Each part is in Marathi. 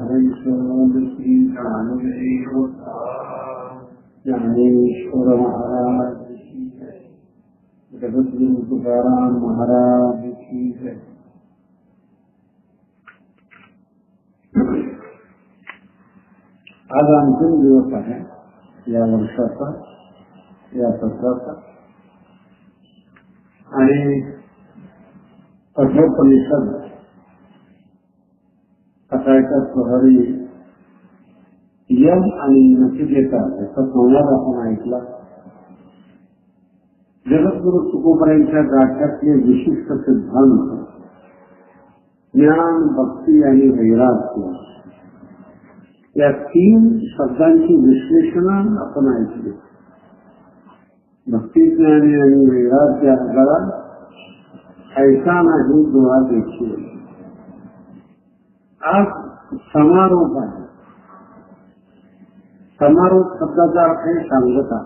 ज्ञानेश्वर महाराज की जय, जगद्गुरु तुकाराम महाराज की जय। आज अंतिम दिवस आहे या वर्षाचा, या सत्राचा, आणि कठोपनिषद सकाळच्या प्रहरी यम आणि नचिकेता याचा संवाद आपण ऐकला। जगद्गुरु तुकोबरायांच्या गाठ्यातले विशिष्ट सिद्धांत ज्ञान, भक्ती आणि वैराग्य या तीन शब्दांची विश्लेषण आपण ऐकली। भक्ती, ज्ञान आणि वैराग्य ऐसा नाही दुआ देखील। आज समारोप आहे। समारोप शब्दाचा अर्थ आहे सांगता।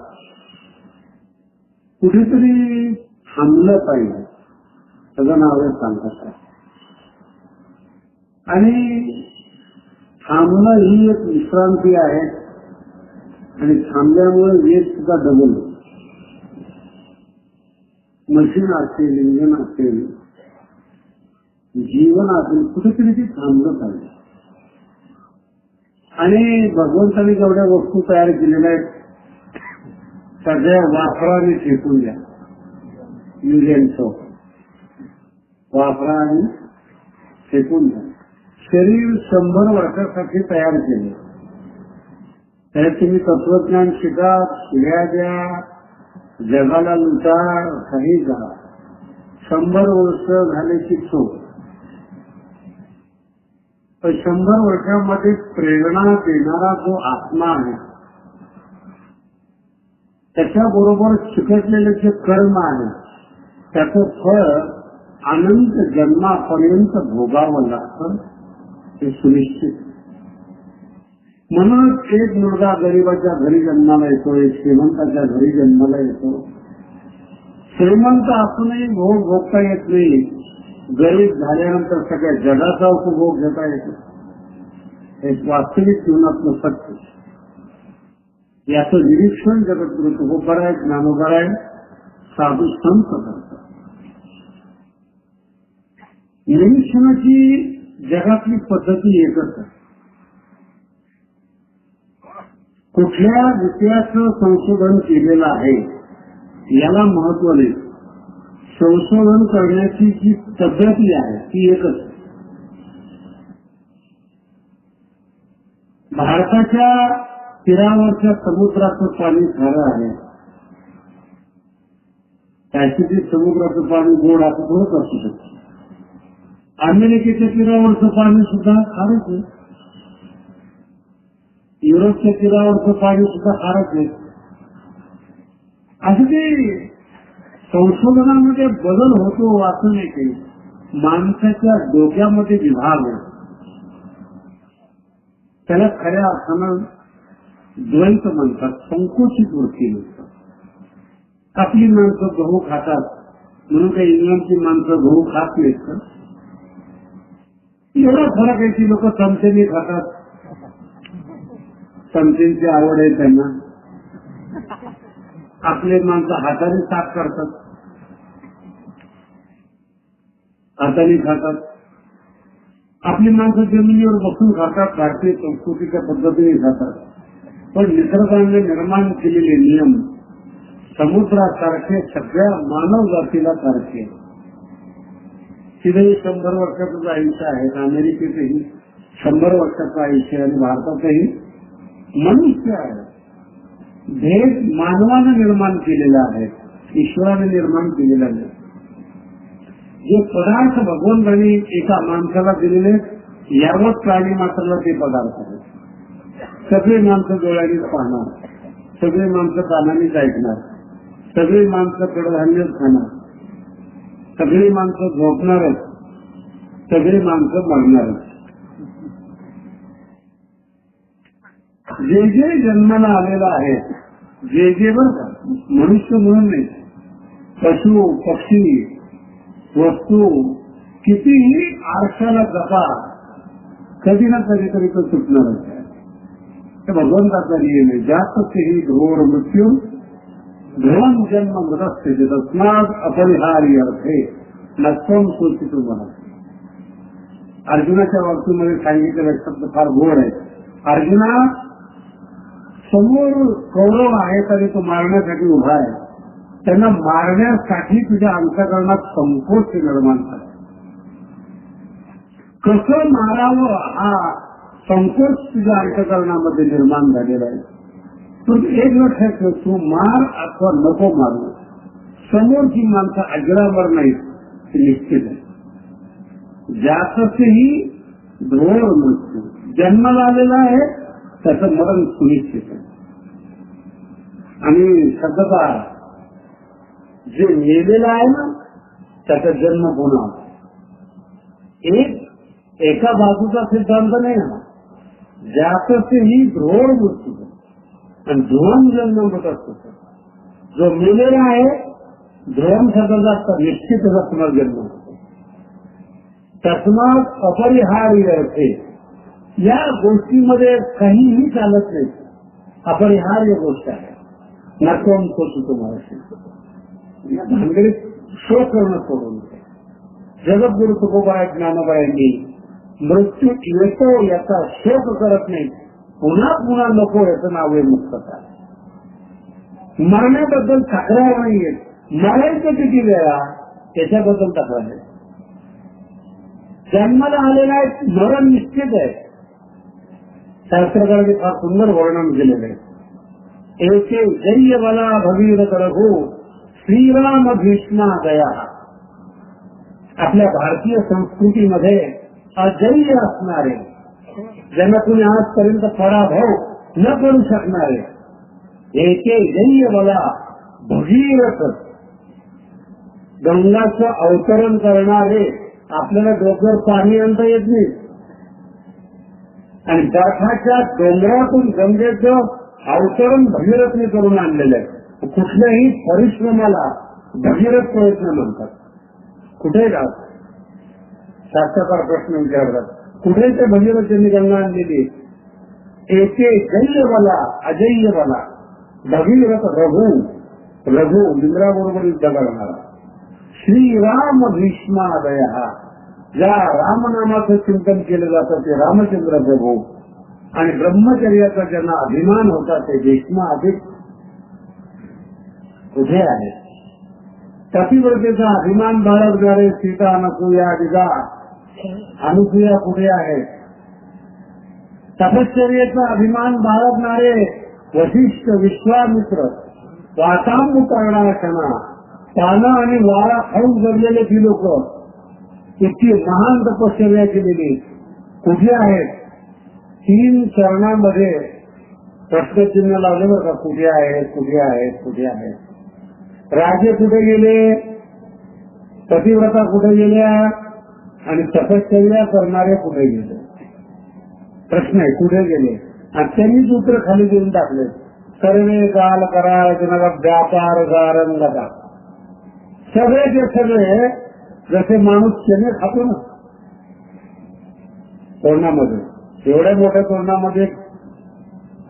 कुठेतरी थांबलं पाहिजे, त्याचं नाव आहे सांगता। आणि थांबणं ही एक विश्रांती आहे, आणि थांबल्यामुळे वेग सुद्धा डबल। मशीन असेल, इंजिन असेल, जीवन असेल, कुठेतरी ते थांबलं पाहिजे। आणि भगवंतांनी जेवढ्या वस्तू तयार केलेल्या आहेत सगळ्या वापराने फेकून द्या। युजेंटो वापरा आणि फेकून द्या। शरीर 100 वर्षासाठी तयार केले, त्यात तुम्ही तत्वज्ञान शिका, शिव्या द्या, जगाला लुटा, काही करा। 100 वर्ष झाल्याची चूक, पण 100 वर्षामध्ये प्रेरणा देणारा जो आत्मा आहे त्याच्याबरोबर चिकटलेले जे कर्म आहे त्याचं फळ अनंत जन्मापर्यंत भोगावं लागतं, हे सुनिश्चित। म्हणून एक मुलगा गरीबाच्या घरी जन्माला येतो, एक श्रीमंताच्या घरी जन्माला येतो। श्रीमंत असूनही भोग भोगता येत नाही, गरीब झाल्यानंतर सगळ्या जगाचा उपभोग घेता येतो। एक वास्तविक जीवनातलं सत्य, याचं निरीक्षण जगद्गुरु तुकोबराय, ज्ञानोबराय, साधू संत करतात। निरीक्षणाची जगातली पद्धती एकच आहे। कुठल्या विषयाचं संशोधन केलेलं आहे याला महत्व नाही, संशोधन करण्याची जी पद्धती आहे ती एकच। भारताच्या तीरावरच्या समुद्राचं पाणी खारं आहे, पॅसिफिक समुद्राचं पाणी गोड असं थोडंच असू शकतं। अमेरिकेच्या तीरावरचं पाणी सुद्धा खारंच आहे, युरोपच्या तीरावरचं पाणी सुद्धा खारंच आहे। असं ते संशोधनामध्ये बदल होतो असं नाही, काही माणसाच्या डोक्यामध्ये विभाग आहे, त्याला खऱ्या अर्थानं द्वैत म्हणतात, संकुचित वृत्ती म्हणतात। आपली माणसं गहू खातात म्हणून काही इंग्लंडची माणसं गहू खात नाहीत का? एवढा फरक आहे की लोक चमचेने खातात, चमचेची आवड आहे त्यांना। आपले माणसं हाताने साफ करतात, हाताने खातात। आपली माणसं जमिनीवर बसून खातात, भारतीय संस्कृतीच्या पद्धतीने खातात। पण निसर्गाने निर्माण केलेले नियम समुद्रासारखे सगळ्या मानव जातीला सारखे। तिथेही 100 वर्षाचं आयुष्य आहे, अमेरिकेतही 100 वर्षाचं आयुष्य आहे, आणि भारतातही मनुष्य आहे। भेद मानवाने निर्माण केलेला आहे, ईश्वराने निर्माण केलेला आहे। जे पदार्थ भगवंतांनी एका माणसाला दिलेले यावत प्राणी मात्राला ते पदार्थ आहेत। सगळे माणसं डोळ्यांनीच पाहणार, सगळे माणसं कानानेच ऐकणार, सगळी माणसं कडधान्यच खाणार, सगळी माणसं झोपणारच, सगळी माणसं मरणारच। जे जे जन्माला आलेला आहे, जे जे बर का, मनुष्य म्हणून नाही, पशु पक्षी वस्तू कितीही आरशाला जपा कधी ना कधीतरी तो सुटणारच आहे. हे भगवंताचा नियम आहे. जातही घोर मृत्यू ध्रुवम जन्म मृतस्थिती तस्माद अपरिहार्य अर्थे नत्वम सूचित मला. अर्जुनाच्या बाबतीमध्ये सांगितलेला शब्द फार गोड आहे. अर्जुना, समोर कौरव आहेत आणि तो मारण्यासाठी उभा आहे. त्यांना मारण्यासाठी तुझ्या अंतःकरणात संकोच निर्माण झाला. कसं मारावं हा संकोच तुझ्या अंतःकरणामध्ये निर्माण झालेला आहे. तू एक लक्षात ठेव, तू मार अथवा नको मारू, समोरची माणसं अजरामर नाहीत, ते निश्चित आहे. ज्यातही ध्रुव मृत्यू जन्माला आलेला आहे त्याचं मरण सुनिश्चित आहे. आणि सतता जे मेलेलं आहे ना त्याचा जन्म पुन्हा एका बाजूचा सिद्धांत नाही ना. ज्यातही ध्रुव मृत्यू आणि ध्रुवम जन्म होत असतो. जो मेलेला आहे ध्रुवम शब्दाचा असतात निश्चितच असणार जन्म होतो. तस्मात अपरिहार्य अर्थे या गोष्टीमध्ये काहीही चालत नाही. अपरिहार्य गोष्ट आहे. नक्वम सोचू तुम्हाला या भानगडीत शोध करणं सोडून जगद्गुरु तुकोबा ज्ञानोबायांनी मृत्यू येतो याचा शोक करत नाही, पुन्हा पुन्हा नको याचं नाव आहे मुक्तता. मरण्याबद्दल तक्रार नाहीये. मरायचं किती वेळा त्याच्याबद्दल तक्रार आहे. जन्माला आलेला आहे, मरण निश्चित आहे. शास्त्रकारांनी फार सुंदर वर्णन केलेलं आहे. एके जय्य बला भगीरथ रघु श्रीराम भीष्मा दया. आपल्या भारतीय संस्कृतीमध्ये अजय्य असणारे, ज्यांना कुणी आजपर्यंत पराभव न करू शकणारे, एके जय्य बला भगीरथ, गंगाचं अवतरण करणारे. आपल्याला डोक्यावर पाणी आणता येत नाही आणि बर्फाच्या डोंगरातून गंगेचं अवतरण भगीरथने करून आणलेलं आहे. कुठल्याही परिश्रमाला भगीरथ प्रयत्न म्हणतात. कुठे जात शास्त्रकार प्रश्न विचारतात, कुठे ते भगीरथांनी गंगा आणलेली. एके जय्य बला अजय्य बला भगीरथ रघु, रघु इंद्राबरोबर युद्ध करणारा. श्रीराम भीष्मादया, ज्या रामनामाचं चिंतन केलं जातं ते रामचंद्र प्रभू. आणि ब्रह्मचर्याचा ज्यांना अभिमान होता ते भीष्मा अधिक कुठे आहे. पतिव्रतेचा अभिमान बाळगणारे सीता अनसूया दिगा, अनुसूया कुठे आहे. तपश्चर्याचा अभिमान बाळगणारे वशिष्ठ विश्वामित्र, वातांबू करणारा क्षणा, पानं आणि वारा खाऊन जगलेले ती लोक, इतकी महान तपश्चर्या केलेली कुठे आहेत. 3 चरणांमध्ये प्रश्नचिन्ह लावले बरं का, कुठे आहेत, कुठे आहेत, कुठे आहेत. राजे कुठे गेले, पतिव्रता कुठे गेल्या आणि तपश्चर्या करणारे कुठे गेले. प्रश्न आहे कुठे गेले. आणि त्यांनी सूत्र खाली देऊन टाकले, सर्वे काल करा जनक व्यापार गारंगता. सगळे ते सगळे जसे माणूस चणे खातो ना तोरणामध्ये, एवढ्या मोठ्या तोरणामध्ये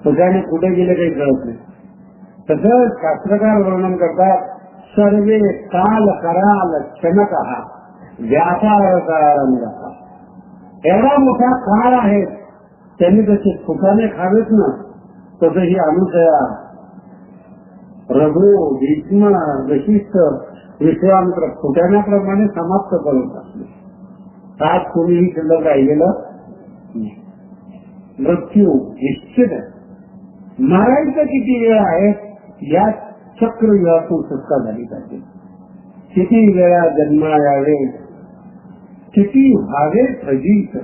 सगळ्यांनी कुठे गेले काही कळत नाही. तसं शास्त्रकार वर्णन करतात, सर्वे काल कराल क्षणक व्यापार गारंगता. एवढा मोठा काळ आहे, त्यांनी जसे फुटाने खावेत ना तसंही अनुसया, रघु, भीष्म, वशिष्ठ, विश्वामित्र फुटाण्याप्रमाणे समाप्त करून टाकले. आज कोणीही शिल्लक राहिलेलं मृत्यू निश्चित आहे. मरायचं किती वेळ आहे या चक्रव्यूहातून सुटका झाली पाहिजे. किती वेळा जन्म यावे, किती व्हावे फजित.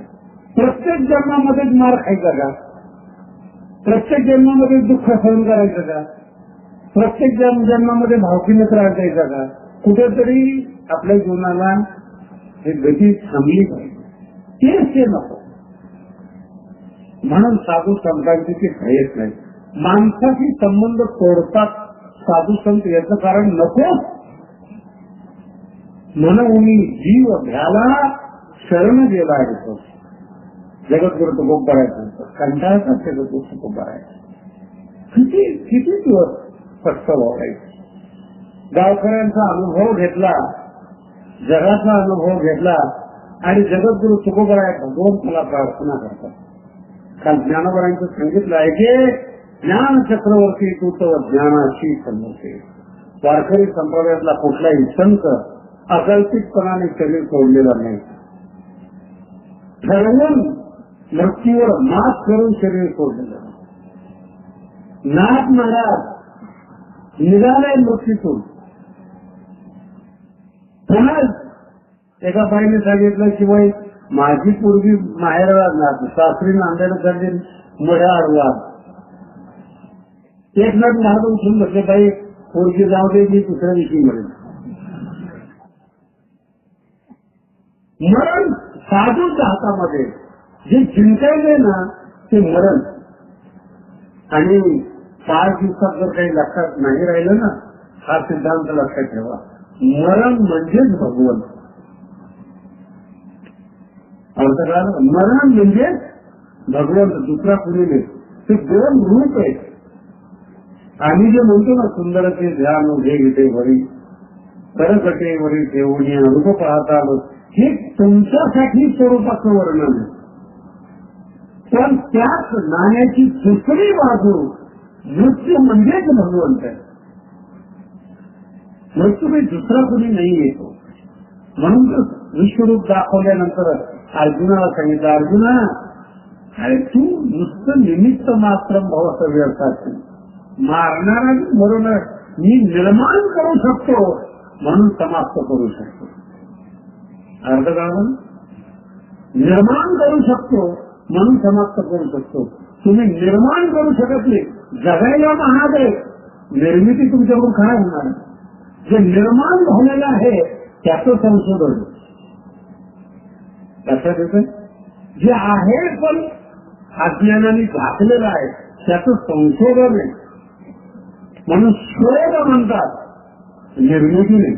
प्रत्येक जन्मामध्ये मार खायचा का, प्रत्येक जन्मामध्ये दुःख सहन करायचं का, प्रत्येक जन्मामध्ये भावकीने त्रास द्यायचा का. कुठेतरी आपल्या जीवनाला हे गती थांबली पाहिजे, ते नको. म्हणून साधू संतांची ती भयच नाही. माणसाशी संबंध तोडतात साधू संत, याचं कारण नको म्हणून जीव भ्याला शरण गेला आहे. जगद्गुरु तुकोबाराय सांगतात, कंटाळतात जगद्गुरु तुकोबाराय. किती किती दिवस स्पष्ट व्हायचं. गावकऱ्यांचा अनुभव घेतला, जगाचा अनुभव घेतला आणि जगद्गुरु तुकोबाराय भगवंताला प्रार्थना करतात. काल ज्ञानोबारांचं सांगितलं आहे की ज्ञान चक्रवर्ती तू तो ज्ञानाशी संबंधते. वारकरी संप्रदायातला कुठलाही संत अकल्पितपणाने शरीर सोडलेला नाही. ठरवून मृत्यूवर मात करून शरीर सोडलेलं. नाथ महाराज निघाले मृत्यूतून. पुन्हा एका बाईने सांगितलं की बाई माझी पूर्वी माहेरला सासरी नांदेड करते मोठ्या आडवा. एक नट महाराज उठून म्हटले बाई पोरगी जाऊ दे, मी दुसऱ्या दिवशी मरेल. मरण साधूच्या हातामध्ये. जे चिंतायले ना ते मरण. आणि 5 दिवसात जर काही लक्षात नाही राहिलं ना, हा सिद्धांत लक्षात ठेवा. मरण म्हणजेच भगवंत. मरण म्हणजे भगवंत, दुसरा कुणी नाही. ते 2 रूप आहेत. आम्ही जे म्हणतो ना सुंदरते ध्यान उभे घेते वरी करकटे वरी ठेवून रूप पाहता हे तुमच्यासाठी स्वरूपाचं वर्णन आहे. पण त्याच नाण्याची दुसरी बाजू मृत्यू म्हणजेच भगवंत आहे. मृत्यू काही दुसरा कुणी नाही येतो. म्हणून विश्वरूप दाखवल्यानंतर अर्जुनाला सांगितलं, अर्जुना अरे तू नुसतं निमित्त मात्र भवत व्यर्थात मारणारा म्हणून मी निर्माण करू शकतो म्हणून समाप्त करू शकतो. अर्थ काढून निर्माण करू शकतो म्हणून समाप्त करू शकतो. तुम्ही निर्माण करू शकत नाही. जगायला महादेव निर्मिती तुमच्याकडून काय होणार. जे निर्माण झालेलं आहे त्याचं संशोधन लक्षात येतं. जे आहे पण अज्ञानाने झाकलेलं आहे त्याचं संशोधन आहे. म्हणून शोध म्हणतात, निर्मिती नाही.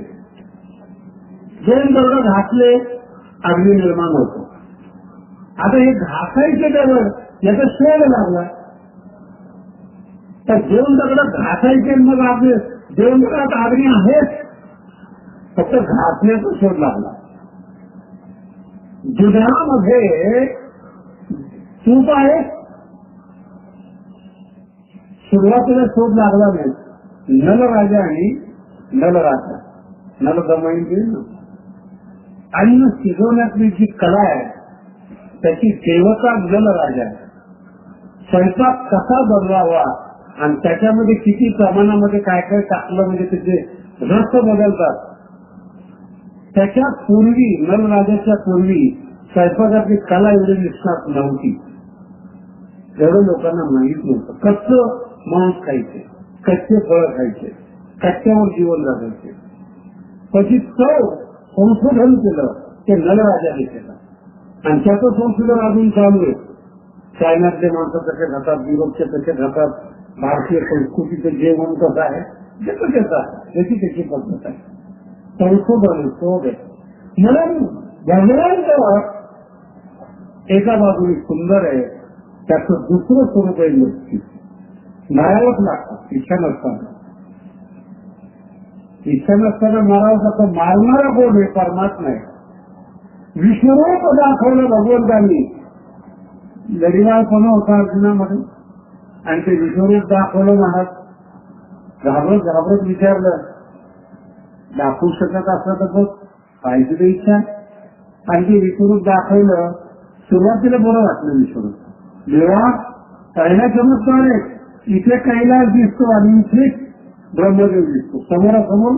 2 दगड घातले अग्नी निर्माण होतो. आता हे घासायचे दगड याचा शोध लागला. तर 2 दगड घासायचे मग आपले 2 दगडात अग्नी आहेच, फक्त घासण्याचा शोध लागला. दुधामध्ये तूप आहे, सुरुवातीला शोध लागला नाही. नलराजा आणि नलराजा नलदमयंती अन्न शिजवण्यातली जी कला आहे त्याची देवता नलराजा आहे. स्वयंपाक कसा बनवावा आणि त्याच्यामध्ये किती प्रमाणामध्ये काय काय टाकलं म्हणजे त्याचे रस बदलतात. त्याच्या पूर्वी नलराजाच्या पूर्वी स्वयंपाकातली कला एवढी निष्णात नव्हती. एवढं लोकांना माहीत नव्हतं. कच्चं मांस खायचे, कच्चे फळ खायचे, कच्च्यावर जीवन जगायचे. त्याची चव संशोधन केलं ते नलराजाने केलं आणि त्याचं संशोधन अजून चालू आहे. चायनातले माणसं कसे खातात, युरोपचे कसे खातात, भारतीय संस्कृतीचं जेवण कसं आहे ते कसं आहे त्याची त्याची पद्धत आहे. संशोधन शोध आहे. म्हणून भगवान एका बाजूने सुंदर आहे, त्याचं दुसरं स्वरूप आहे मृत्यू. मारावंच लागतं इच्छा नसताना. इच्छा नसताना मारावं लागतं. मारणारा कोण आहे? परमात्मा आहे. विश्वरूप दाखवलं भगवंतांनी. लढीवाळपणा होता अर्जुनामध्ये आणि ते विश्वरूप दाखवलं. महाराज घाबरत घाबरत विचारलं, दाखवू शकत असलं तर बघ पाहिजे तर इच्छा. आणि ते विश्वरूप दाखवलं. सुरुवातीला बरं वाटलं विश्वरूप. देवा पहिला चमत्कार आहे, इथे कैलास दिसतो आणि इथे ब्रह्मदेव दिसतो समोरासमोर.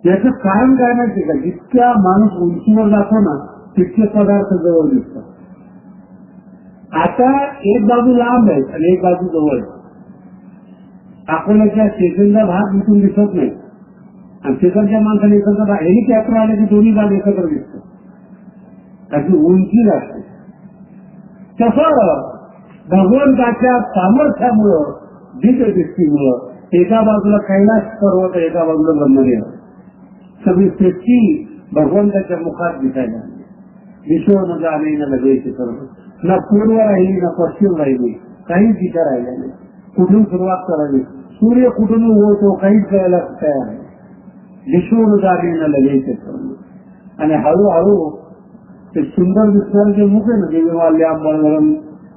याचं कारण काय माहिती का? जितक्या माणूस उंचीवर जातो ना तितके पदार्थ जवळ दिसतात. आता एक बाजू लांब आहे आणि एक बाजू जवळ आहे. आपल्याच्या शेतीचा भाग इथून दिसत नाही आणि शेताच्या माणसाने एकत्र भाग हेलिकॉप्टर आले की दोन्ही भाग एकत्र दिसतो. त्याची उंची असते. तसं भगवंताच्या सामर्थ्यामुळं दिसदृष्टीमुळं एका बाजूला कैलास पर्वत, एका बाजूला ब्रह्मदेव. सगळी सृष्टी भगवंताच्या मुखात दिसायला. दिशो न जाणे न लगेचे सर्व, न पूर्व राहिली न पश्चिम राहिली, काहीच दिशा राहिल्या नाही. कुठून सुरुवात करावी, सूर्य कुठून उगवतो काहीच कळायला तयार आहे. दिशो न जाणे न लगेचे सर्व. आणि हळूहळू ते सुंदर दिसणारे जे मुख आहे ना, दिव्यमाल्याम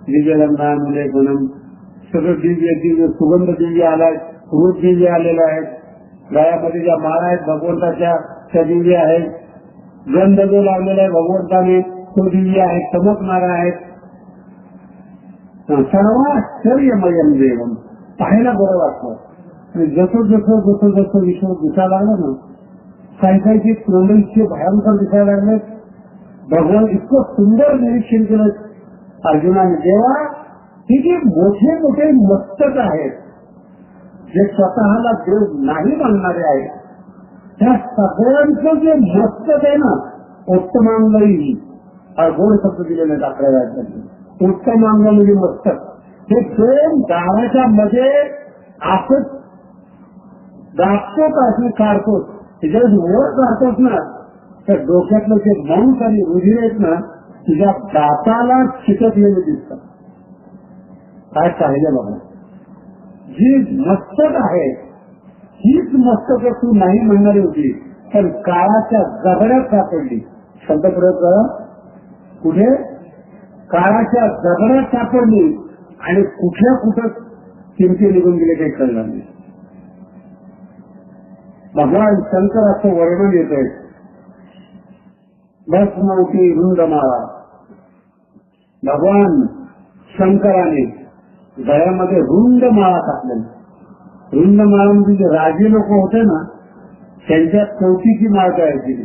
दिव्यगंधा मुले गुणम, सगळं दिव्य दिव्य सुगंध दिव्य आलाय, रूप दिव्य आलेलं आहे. गळ्यामध्ये ज्या माळा आहेत भगवंताच्या त्या दिव्य आहेत. गंध जो लावलेला आहे भगवंताने तो दिव्य आहे, चमकणारा आहे. सर्वाश्चर्यमयम देवम, पाहायला बरं वाटतं. आणि जसं जसं जसं जसं विश्व दिसायला लागलं ना, काही काही प्रलयचे भयंकर दिसायला लागले. भगवान इतकं सुंदर निरीक्षण केलं अर्जुनाने, जेव्हा ही जे मोठे मोठे मस्तक आहेत, जे स्वतःला देव नाही मानणारे आहेत, त्या सगळ्यांचं जे मस्तक आहे ना, उत्तमांगही हा गोड शब्द दिलेले दाखवायला आहेत. उत्तमांग म्हणजे मस्तक, हे दोन दाराच्या मध्ये आपण दाबतो का काढतो, त्याच्यावर वर काढतोच ना, तर डोक्यातलं जे मांस आणि रुधिर आहेत ना, तुझ्या दाताला चिकटलेले दिसतात. काय पाहिलं बघा, जी मस्तक आहे हीच मस्तक तू नाही म्हणणारी होती, पण काळाच्या जबड्यात सापडली. शब्द प्रयोग करा, कुठे काळाच्या जबड्यात सापडली आणि कुठल्या कुठं किमती निघून गेले काही कळणार नाही. भगवान शंकराचं वर्णन येतंय, बस मोठी रुंदमाळा. भगवान शंकराने गळ्यामध्ये रुंद माळा टाकलेली. रुंद माळा म्हणजे जे राजे लोक होते ना, त्यांच्या कवटीची माळ तयार केली.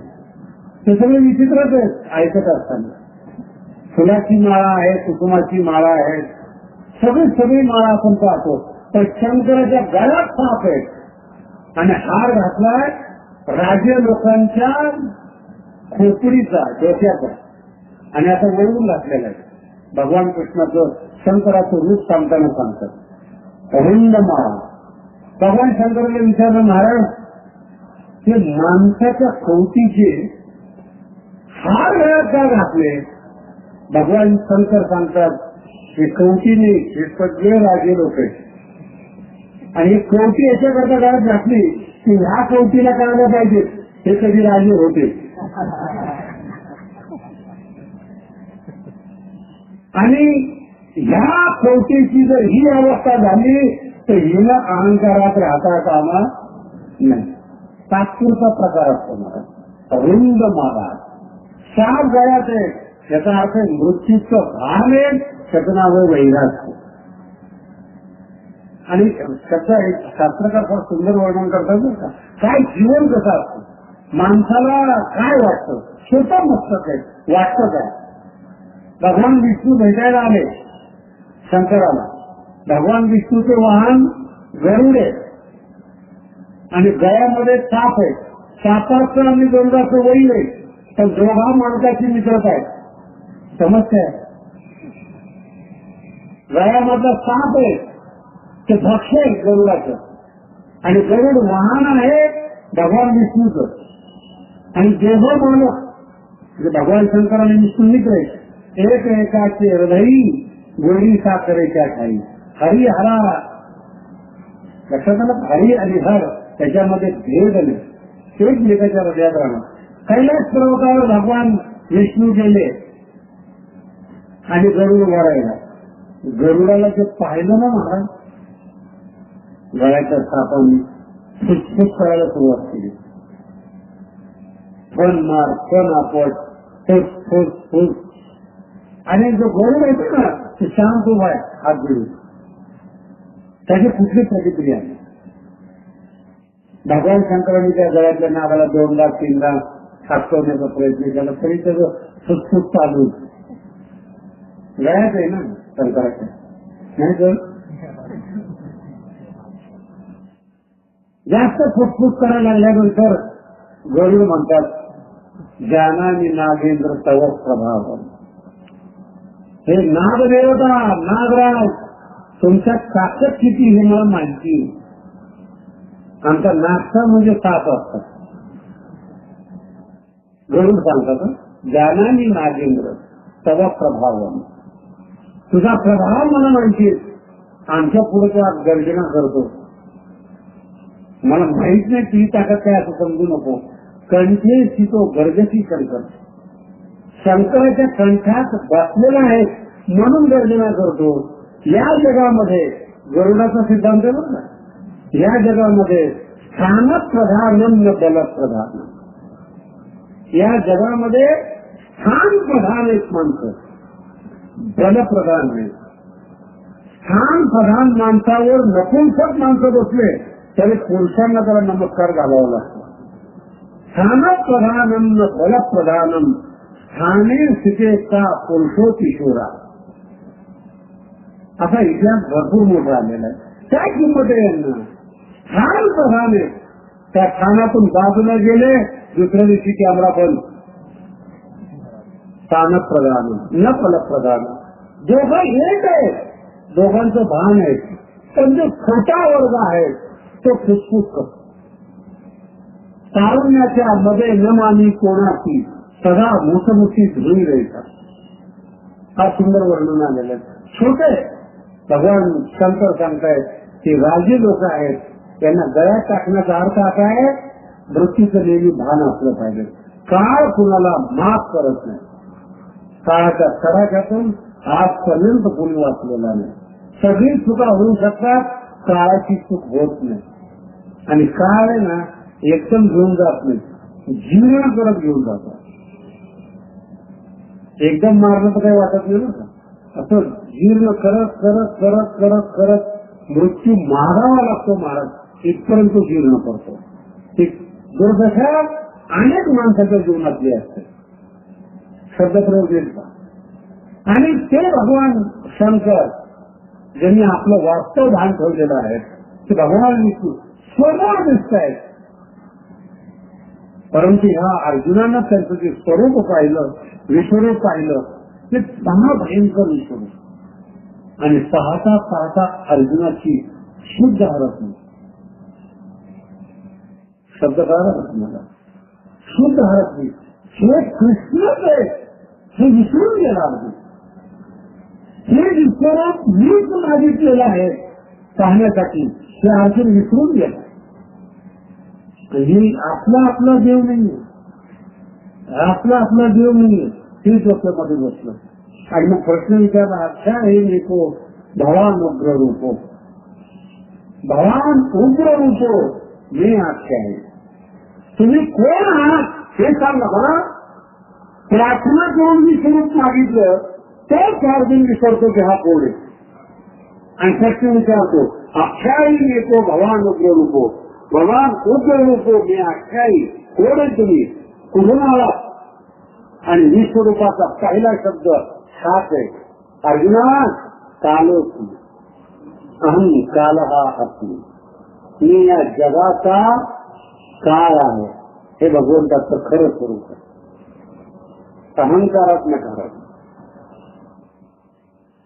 ते सगळे विचित्रच आहेत ऐकत असताना. फुलाची माळा आहे, कुसुमाची माळा आहे, सगळी सगळी माळा आपण पाहतो. तर शंकराच्या गळ्यात साप आहे आणि हार घातलाय राजे लोकांच्या खोपडीचा, डोक्याचा, आणि आता वळून घातलेला आहे. भगवान कृष्णाचं शंकराचं रूप सांगताना सांगतात रुंद माळा. भगवान शंकराला विचारलं, महाराज ते माणसाच्या कवटीचे हार गळ्यात का घातले? भगवान शंकर सांगतात हे कवटीने, हे सगळे राजे लोक आहेत, आणि कवटी याच्याकरता गळ्यात घातली की ह्या कवटीला करायला पाहिजे हे कधी राजे होते. आणि ह्या कवटीची जर ही अवस्था झाली तर हिला अहंकारात राहता कामा नाही. तात्पुरता प्रकार असतो महाराज. रुंद महाराज साप गळ्यात आहे, त्याचा अर्थ मृत्यूचं भान आहे, त्याचं नाव आहे वैराग्य. आणि त्याचा एक शास्त्रकार फार सुंदर वर्णन करतात बरं का. काय जीवन कसं असतं, माणसाला काय वाटतं, स्वतः मस्तक आहे, वाटतं काय. भगवान विष्णू भेटायला आले शंकराला. भगवान विष्णूचे वाहन गरुड आहे आणि गळ्यामध्ये साप आहे. सापाचं आणि गरुडाचं वैर आहे, तर दोघा माणसाची मित्रता आहे. समजते, गळ्यामधला साप आहे ते भक्ष आहे गरुडाचं, आणि गरुड वाहन आहे भगवान विष्णूचं. आणि देव मानव म्हणजे भगवान शंकर आणि विष्णू मित्र आहे. एक एकाचे हृदयी गोडी साखरेच्या ठाई हरी हरा. लक्षात आलं, हरी आणि हर त्याच्यामध्ये भेद नाही, एकमेकाच्या हृदयात राहणार. कैलास पर्वतावर भगवान विष्णू गेले आणि गरुड वरायला. गरुडाला जे पाहिलं ना महाराज, गळ्याच्या सापांनी फुसफुस करायला सुरुवात केली. फन मार, फन आपट, फुस फुस फुस. आणि जो गरुड येतो ना ते शांत उभा आहे हात जोडून, त्याची कुठली प्रतिक्रिया नाही. भगवान शंकरांनी त्या गळ्यातल्या नागाला 2दा 3दा खासवण्याचा प्रयत्न केला, तरी त्याचं फुसफुस चालू. गळ्यात आहे ना शंकराच्या, नाही तर जास्त फुसफुस करायला लागल्यानंतर गरुड म्हणतात ज्ञानाने नागेंद्र तव प्रभाव. हे नागदेवता, नागराज, तुमच्या ताकद किती हे मला माहिती. आमचा नागचा म्हणजे साप असतात. गरुड सांगतात ज्ञानानी नागेंद्र तवा प्रभाव, तुझा प्रभाव मला माहिती आहे. आमच्या पुढे त्या गर्जना करतो, मला माहित नाही ती ताकद काय असं समजू नको. कंठे तो गर्जती शंकर, शंकराच्या कंठात बसलेला आहे म्हणून गर्जना करतो. या जगामध्ये गरुडाचा सिद्धांत आहे ना, या जगामध्ये स्थान प्रधानम न बल प्रधान, या जगामध्ये स्थान प्रधान एक माणसं, बल प्रधान नाही. स्थान प्रधान माणसावर नपुंसक माणसं बसले तरी पुरुषांना त्याला नमस्कार घालावा लागतो. स्थान प्रधानम न बल प्रधानम, स्थाने स्थिते का पुरुषो किशोरा, असा इतिहास भरपूर मोठा आलेला आहे. काय किंमत आहे यांना? स्थान प्रधान आहे, त्या स्थानातून बाजूला गेले, दुसऱ्या दिवशी कॅमेरा बंद. स्थान प्रधान न फल प्रधान, दोघं एक आहे, दोघांचं भान आहे, पण जो छोटा वर्ग आहे तो फुसफुस करतो. तारुण्याच्या मध्ये न मानी कोणाची सदा मोठमोठी धुळी राहायचा, हा सुंदर वर्णन आलेलं आहे. छोटे भगवान शंकर सांगतायत की राजे लोक आहेत, त्यांना गळ्यात टाकण्याचा अर्थ असा आहे, मृत्यूचं नेहमी भान असलं पाहिजे. काळ कुणाला माफ करत नाही. काळाच्या तडाख्यातून आजपर्यंत कोणी वाचलेला नाही. सगळी चुका होऊ शकतात, काळाची चूक होत नाही. आणि काळ आहे ना एकदम घेऊन जात नाही, जीवन करत घेऊन जातात. एकदम मारणं तर काही वाटत नाही ना, असं जीर्ण करत करत करत करत करत मृत्यू मारावा लागतो. महाराज इथपर्यंत जीर्ण करतो. ती दुर्दशा अनेक माणसाच्या जीवनातली असते, शब्दप्रयोग देत. आणि ते भगवान शंकर ज्यांनी आपलं वास्तव भान ठेवलेलं आहे, ते भगवान विष्णू समोर दिसत आहेत. परंतु ह्या अर्जुनानं त्यांचं जे स्वरूप पाहिलं, विश्वरूप पाहिलं, ते दहा भयंकर विश्वरूप. आणि पाहता पाहता अर्जुनाची शुद्ध हरत नाही. शब्द कळला मला, शुद्ध हरत नाही. हे कृष्णच आहे हे विसरून गेला अर्जुन. हे विश्वरूप मीच मागितलेलं आहे पाहण्यासाठी, हे अर्जुन विसरून गेला. ही आपला देव नाहीये, आपला देव नाहीये, हे डोक्यामध्ये बसलं. आणि मग प्रश्न विचारला, अच्छा हे नेको भवान उग्र रूपो, भवान उग्र रूपो मी आख्या आहे, तुम्ही कोण आहात हे सांगा बघा. प्रार्थना करून मी स्वरूप मागितलं तर अर्जुन विचारतो की हा कोण आहे. आणि प्रश्न विचारतो, अख्याई नेको भवान उग्र रूपो, भगवान उग्र रूपो मी अख्याई, कोण आहे तुम्ही, कुठून आलात. आणि विश्वरूपाचा पहिला शब्द हाच आहे. अर्जुना कालोस्मी अहम काल हा अस्मी, मी या जगाचा काळ आहे, हे भगवंताचं खरं स्वरूप आहे. अहंकारात नकार.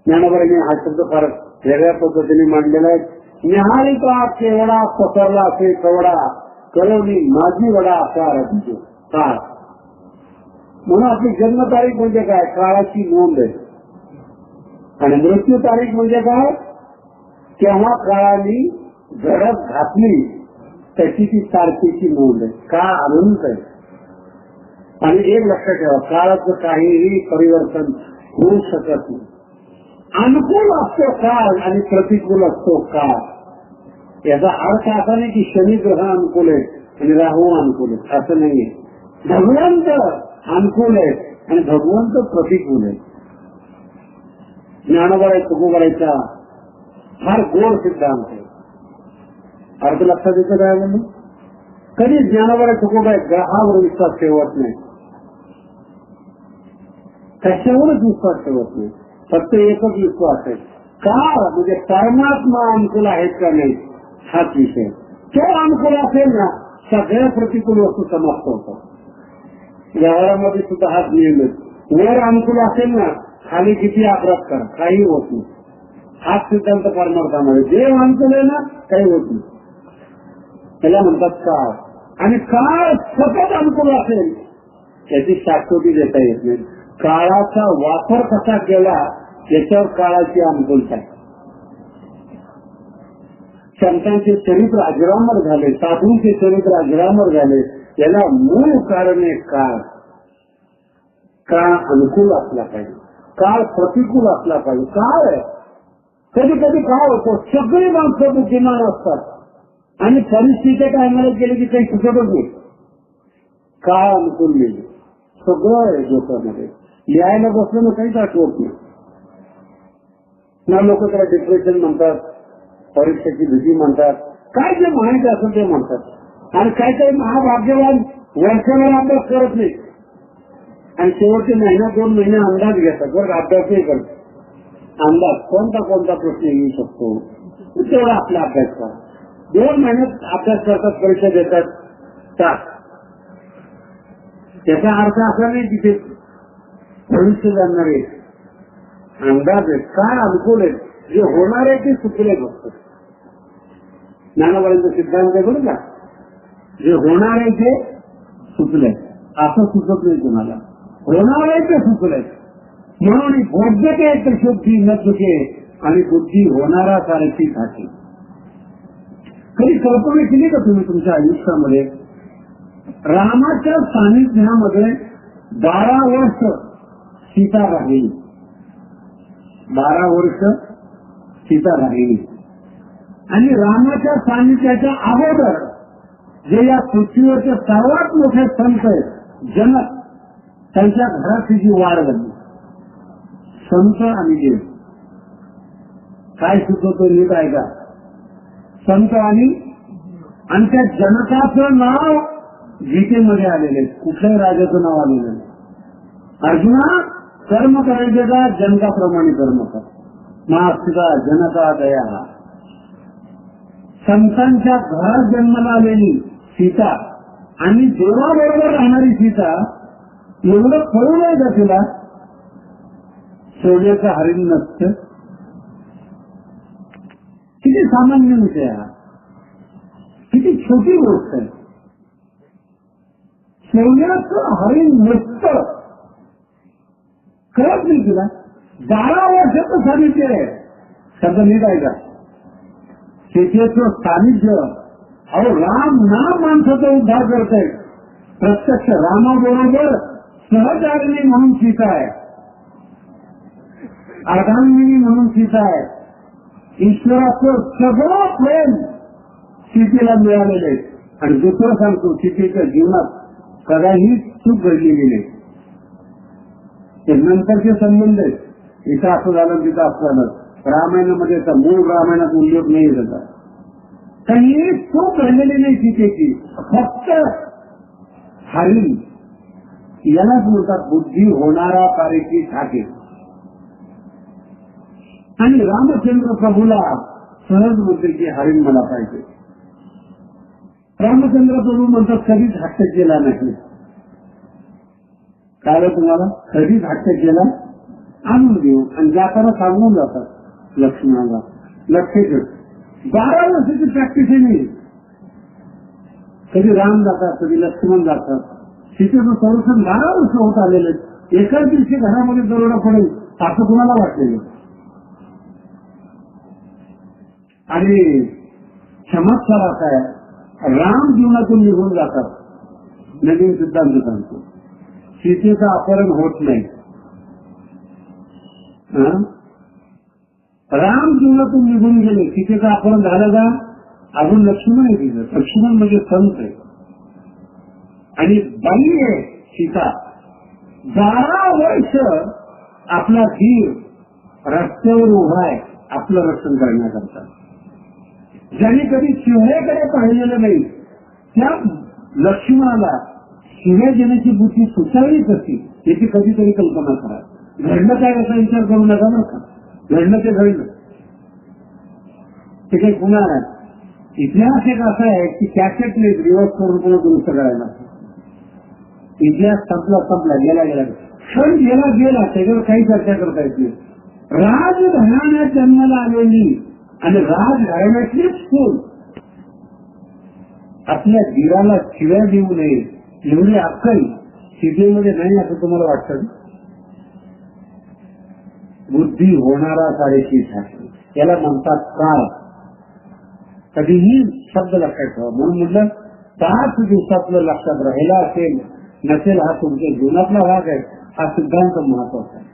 ज्ञानोबांनी हा शब्द फार वेगळ्या पद्धतीने मांडलेला आहे. निहाळिका केवडा पसरला असे कवडा, कळवली माझी वडा आकार काळ. म्हणून आपली जन्म तारीख म्हणजे काय, काळाची नोंद आहे. आणि मृत्यू तारीख म्हणजे काय, तेव्हा काळाने झडप घातली त्याची ती तारखेची नोंद आहे. काळ अनंत आहे. आणि एक लक्षात ठेवा, काळाचं काहीही परिवर्तन होऊ शकत नाही. अनुकूल असतो काळ आणि प्रतिकूल असतो काळ. याचा अर्थ असा नाही की शनी ग्रह अनुकूल आहे आणि राहू अनुकूल आहे, असं नाहीये. भगवंत अनुकूल आहे आणि भगवंत प्रतिकूल आहे. ज्ञानोबा तुकोबाईचा फार गोड सिद्धांत आहे. अर्थ लक्षात येतं काय म्हणून, कधी ज्ञानोबा तुकोबाई ग्रहावर विश्वास ठेवत नाही, कशावरच विश्वास ठेवत नाही. फक्त एकच विश्वास आहे, काळ म्हणजे परमात्मा अनुकूल आहेत का नाही हाच विषय. तो अनुकूल असेल ना, सगळ्या प्रतिकूल वस्तू समाप्त होतात. व्यवहारामध्ये सुद्धा हाच नियम आहे. वर अनुकूल असेल ना, खाली किती अपराध करा काही होत नाही. हाच सिद्धांत परमार्थामध्ये. देव अनुकूल आहे ना, काही होत नाही. त्याला म्हणतात काळ. आणि काळ सतत अनुकूल असेल याची शाश्वती देता येत नाही. काळाचा वापर कसा केला याच्यावर काळाची अनुकूलता आहे. संतांचे चरित्र अजरामर झाले, साधूंचे चरित्र अजरामर झाले, याला मूळ कारण आहे काळ. काळ अनुकूल असला पाहिजे, काळ प्रतिकूल असला पाहिजे. काळ कधी कधी काय होतो, सगळी माणसं बुद्धिमान असतात आणि परिस्थिती टायमाला गेली की काही सुचतच नाही. काळ अनुकूल नाही, सगळं आहे डोक्यामध्ये. लिहायला बसलं ना काहीच आठवत नाही ना. लोक त्याला डिप्रेशन म्हणतात, परीक्षेची भीती म्हणतात, काय जे माहिती असेल ते म्हणतात. आणि काही काही महाभाग्यवान वर्षभर अभ्यास करत नाही आणि शेवटचे महिना 2 महिने अंदाज घेतात. बरं अभ्यासही करतात. अंदाज कोणता कोणता प्रश्न येऊ शकतो तेवढा आपला अभ्यास करा. 2 महिन्यात अभ्यास करतात, परीक्षा देतात. त्याचा अर्थ असा नाही तिथे भविष्य जाणार आहे, अंदाज आहे. काय अनुकूल आहे, जे होणार आहे ते चुकले फक्त. ज्ञानोबांचा सिद्धांत आहे बरं का, जे होणार आहे ते चुकले, असं सुचत नाही तुम्हाला. होणार आहे ते सुचलंय म्हणून बोधते तर शुद्धी न चुके आणि बुद्धी होणारा सारखी थाके. कधी कल्पना केली का तुम्ही तुमच्या आयुष्यामध्ये रामाच्या सानिध्यामध्ये 12 वर्ष सीता राहिली, 12 वर्ष सीता राहिली. आणि रामाच्या सानिध्याच्या अगोदर जे या पृथ्वीवरचे सर्वात मोठे संत आहेत जनक, त्यांच्या घरात तिची वाढ झाली. संत आणि देव काय सुचवतो नीट ऐका. संत आणि त्या जनकाचं नाव गीतेमध्ये आलेले, कुठल्याही राजाचं नाव आलेलं नाही. अर्जुना कर्म करायचे का, जनकाप्रमाणे कर्म कर. महास्थिता जनका दया. संतांच्या घरात जन्माला आलेली सीता आणि देवाबरोबर राहणारी सीता, एवढं कळू नाही का तिला सोन्याचं हरिण नसतं. किती सामान्य विषय हा, किती छोटी गोष्ट आहे. सोन्याचं हरिण नसतं कळत नाही तिला. 12 वर्षाचं सानिध्य आहे. शब्द नीट आहे का, सीतेचं सानिध्य. अहो राम नाम माणसाचा उद्धार करतोय. प्रत्यक्ष रामाबरोबर सहचारिणी म्हणून सीता आहे, अर्धांगिनी म्हणून सीता आहे. ईश्वराचं सगळं प्रेम सीतेला मिळालेलं आहे. आणि दुसरं सांगतो, सीतेच्या जीवनात कदाही चूक घडलेली नाही. ते नंतरचे संबंध आहेत. इथं असं झालं, तिथं असं झालं. रामायणामध्ये मूळ रामायणात उल्लेख नाही त्याचा. काही चूक घडलेली नाही सीतेची. फक्त हरिण यालाच म्हणतात बुद्धी होणारा तारेची ठाके. आणि रामचंद्र प्रभूला सहज बुद्धी की हरिण मला पाहिजे. रामचंद्र प्रभू म्हणतात कधीच हट्ट केला नाही. काय तुम्हाला कधीच हट्ट केला, आणून देऊ. आणि जाताना सांगून जातात लक्ष्मणाला, लक्ष ठेव. 12 वर्षाची प्रॅक्टिस आहे नाही. कधी राम जातात, कधी लक्ष्मण जातात. सीतेचं संरक्षण 12 वर्ष होत आलेलं. एकाच दिवशी घरामध्ये दरोडा पडेल असं कुणाला वाटलेलं. आणि चमत्कार असा आहे, राम जीवनातून निघून जातात. नवीन सिद्धांत सांगतो, सीतेचं अपहरण होत नाही. राम जीवनातून निघून गेले, सीतेचं अपहरण झालं का. अजून लक्ष्मण आहे तिथं. लक्ष्मण म्हणजे संत आहे आणि बाई आहे सीता. 12 वर्ष आपला धीर रस्त्यावर उभा आहे आपलं रक्षण करण्याकरता. ज्यांनी कधी शिवण्याकडे पाहिलेलं नाही त्या लक्ष्मणाला शिव्या देण्याची बुद्धी सुचावी कशी याची कधीतरी कल्पना करा. घडलं काय याचा विचार करू नका बरं का. घडलं ते घडलं, ते काही पुन्हा इतिहास एक असा आहे की कॅसेट नाही रिवर्स करून पुन्हा दुरुस्त करायला. इतिहास संपला गेला क्षण गेला त्याच्यावर काही चर्चा करता येते. राजघराण्यात जन्माला आलेली आणि राजघराण्यातलीच सून आपल्या धीराला शिव्या देऊ नये एवढी अक्कल सीतेमध्ये नाही असं तुम्हाला वाटतं? बुद्धी होणारा साडेशी ठाकरे, याला म्हणतात काळ. कधीही शब्द लक्षात ठेवा. म्हणून म्हटलं 5 दिवसातलं लक्षात राहिला असेल नसेल हा तुमच्या जीवनातला भाग आहे. हा सिद्धांत महत्वाचा आहे.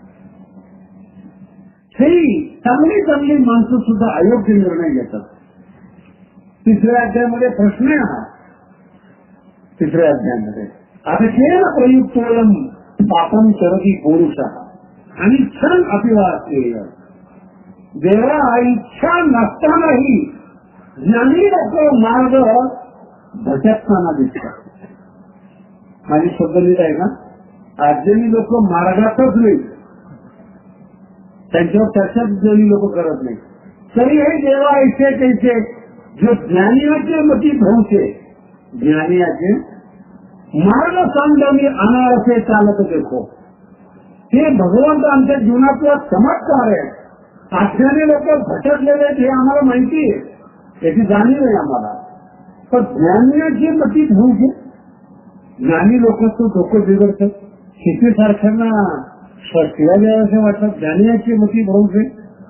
ही चांगली चांगली माणसं सुद्धा अयोग्य निर्णय घेतात. 3ऱ्या अध्यायामध्ये प्रश्न आहे हा. 3ऱ्या अध्यायामध्ये अभिषेक प्रयुक्तोयम पापम चरती पुरुष आणि क्षण अभिवासेय. देवा इच्छा नसतानाही ज्ञानी लोक मार्ग भटकताना दिसतात. माझी शब्द नीट आहे का? अज्ञानी लोक मार्गातच नाही, त्यांच्यावर चर्चा ज्ञानी लोक करत नाही. तरीही देवा इथे कैसे जो ज्ञानियाचे मती भ्रंशे, ज्ञानियाचे मार्ग सांगणी अनार असे चालत देखो. हे भगवंत आमच्या जीवनातला चमत्कार आहे. अज्ञानी लोक भटकलेले हे आम्हाला माहिती आहे, याची जाणीव आहे आम्हाला. पण ज्ञानियाची मती भ्रंशे, ज्ञानी लोक तो डोकं बिघडतं. शेतीसारख्यांना शिव्या द्यायचं वाटतं. ज्ञानियाची मती भ्रंशे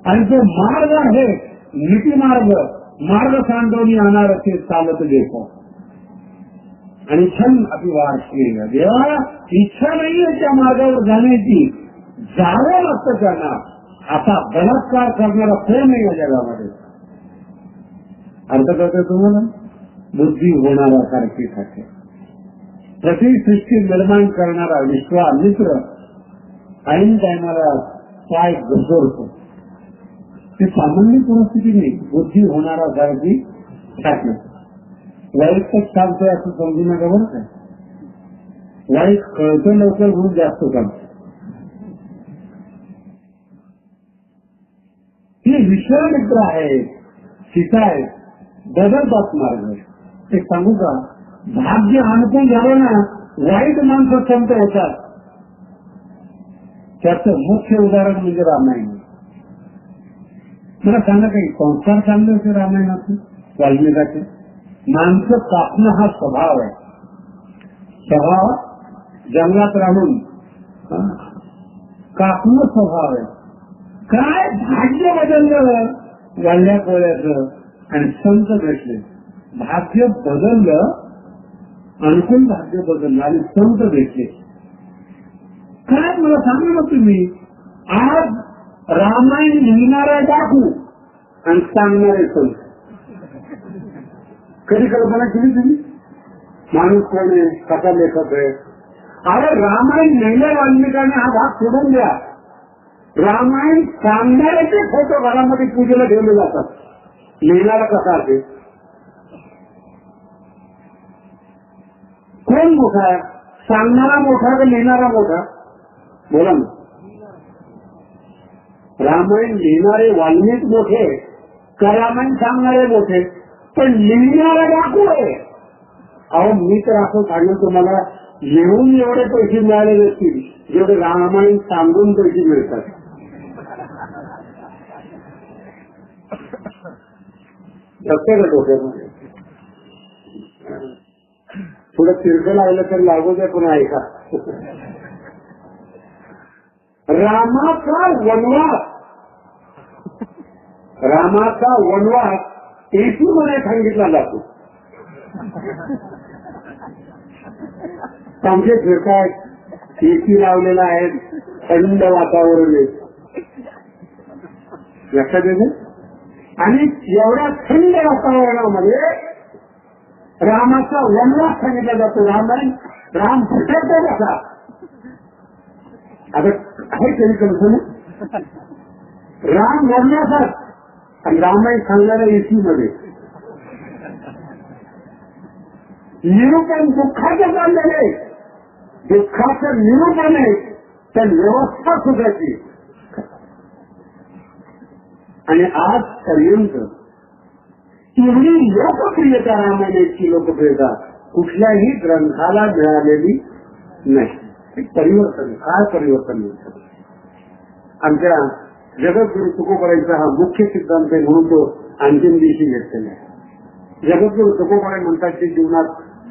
आणि जो मार्ग आहे नीती मार्ग सांडवणी आणणार असे चालत देखो. आणि क्षण अभिवार केलं. देवा इच्छा नाहीये त्या मार्गावर जाण्याची, जावं लागतं त्यांना. असा बलात्कार करणारा कोण नाही या जगामध्ये. अर्थ करतोय तुम्हाला? बुद्धी होणारा सारखीसाठी प्रतिसृष्टी निर्माण करणारा विश्वामित्र ऐन टायमाला काय घसरतो. ती सामान्य परिस्थिती नाही. बुद्धी होणारा सारखी साठी वाईट तर चालतोय असं समजू नका बरं काय. वाईट कळतं लवकर म्हणून जास्त चालतं. ही विश्वामित्र आहे, सीता आहे, बदलतात मार्ग. ते सांगू का, भाग्य अनुकूल झालं ना वाईट माणसं संत होतात. त्याचं मुख्य उदाहरण म्हणजे रामायण. मला सांगा काही संस्कार चांगले होते रामायणाचे वाल्मिकाचे. माणसं कापणं हा स्वभाव आहे. स्वभाव जंगलात राहून कापणं स्वभाव आहे. काय भाग्य बदललं वाल्या कोळ्याचं आणि संत भेटले. भाग्य बदललं, अनुकूल भाग्य बदललं आणि संत भेटले. काय मला सांगा ना तुम्ही. आज रामायण लिहिणारा डाकू आणि सांगणारे संत. कधी कल्पना केली तुम्ही? माणूस कोण आहे, कसा लेखक आहे? अरे रामायण लिहिल्या वाल्मिकाने हा भाग सोडून द्या. रामायण सांगणाऱ्याचे फोटो घरामध्ये पूजेला ठेवले जातात. लिहिणारा कसा असेल? कोण मोठा आहे? सांगणारा मोठा का लिहिणारा मोठा? बोला ना. रामायण लिहिणारे वाल्मिक मोठे का रामायण सांगणारे मोठे? पण लिहिणारा डाकू आहे. अहो मी तर असं सांगेन तुम्हाला, लिहून एवढे पैसे मिळाले नसतील जेवढे रामायण सांगून पैसे मिळतात. प्रत्येक डोक्यामध्ये थोडं तिरकं लागलं तर लागू द्या, पण ऐका. रामाचा वनवास एसी मध्ये सांगितला जातो. आमचे फिरतात, एसी लावलेला आहे, थंड वातावरण आहे. लक्षात येते. आणि एवढ्या थंड वातावरणामध्ये रामाचा वनवास सांगितला जातो. राम भटकतो कसा. आता आहे तरी कल्पना. राम वनवासात आणि रामायण सांगणाऱ्या एसी मध्ये. निरूपण दुःखाचं चाललेलं आहे. दुःखाचं निरूपण आहे, तर व्यवस्था सुधाची. आणि आज पर्यंत एवढी लोकप्रियता, रामायणाची लोकप्रियता कुठल्याही ग्रंथाला मिळालेली नाही. परिवर्तन, काय परिवर्तन मिळतं. आमच्या जगद्गुरु तुकोबारांचा हा मुख्य सिद्धांत आहे, म्हणून तो अंतिम दिवशी घेतलेला आहे. जगद्गुरु तुकोबाराय म्हणतात की जीवनात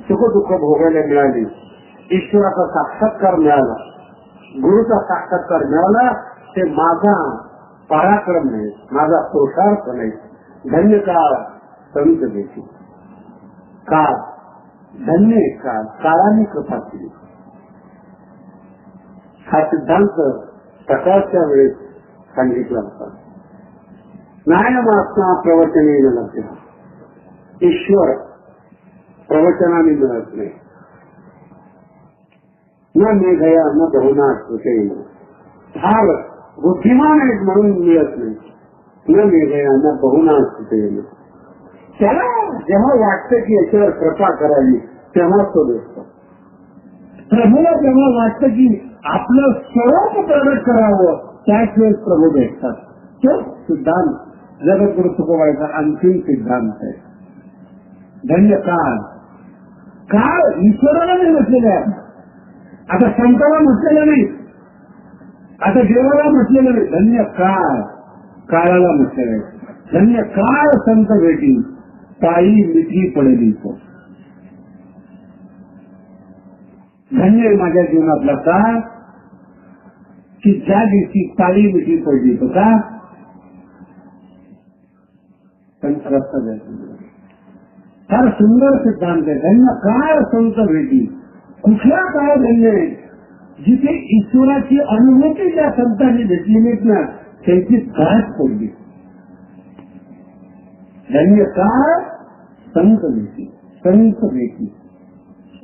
सुख दुःख भोगायला मिळाली ईश्वराचा साक्षात्कार मिळाला, गुरुचा साक्षात्कार मिळाला, ते माझा पराक्रम नाही, माझा पुरुषार्थ नाही. धन्य काळ संत देशी, काळ धन्य काळ, काळाने कृपा केली. हा सिद्धांत सकाळच्या वेळेस सांगितला होता. नायमात्मा प्रवचने लभ्य, ईश्वर प्रवचनाने मिळत नाही. न मेघया न बहुना श्रुते, फार बुद्धिमान आहेत म्हणून मिळत नाही. न मेघया न बहुना श्रुते, त्याला जेव्हा वाटतं की याच्यावर कृपा करावी तेव्हा तो दिसतो. प्रभूला जेव्हा वाटतं की आपलं स्वरूप प्रगट करावं त्याच वेळेस प्रभू भेटतात. तो सिद्धांत जगद्गुरु तुकोबाईचा अंतिम सिद्धांत आहे. धन्य काळ, काळ ईश्वराला नाही म्हटलेलं आहे, आता संताला म्हटलेलं नाही, आता देवाला म्हटलेलं नाही. धन्य काळ, काळाला म्हटलेलं आहे. धन्य काळ संत भेटी, ताई मिठी पडली तो. धन्य माझ्या जीवनातला काळ की ज्या दिवशी ताई मिठी पडली तो का रस्ता द्यायचा. फार सुंदर सिद्धांत आहे. धन्य काळ संत भेटी. कुठला काळ धन्य आहे? जिथे ईश्वराची अनुभूती त्या संतांनी भेटली नाहीत ना, त्यांची काळच पडली. धन्य काळ संत भेटी, संत भेटी,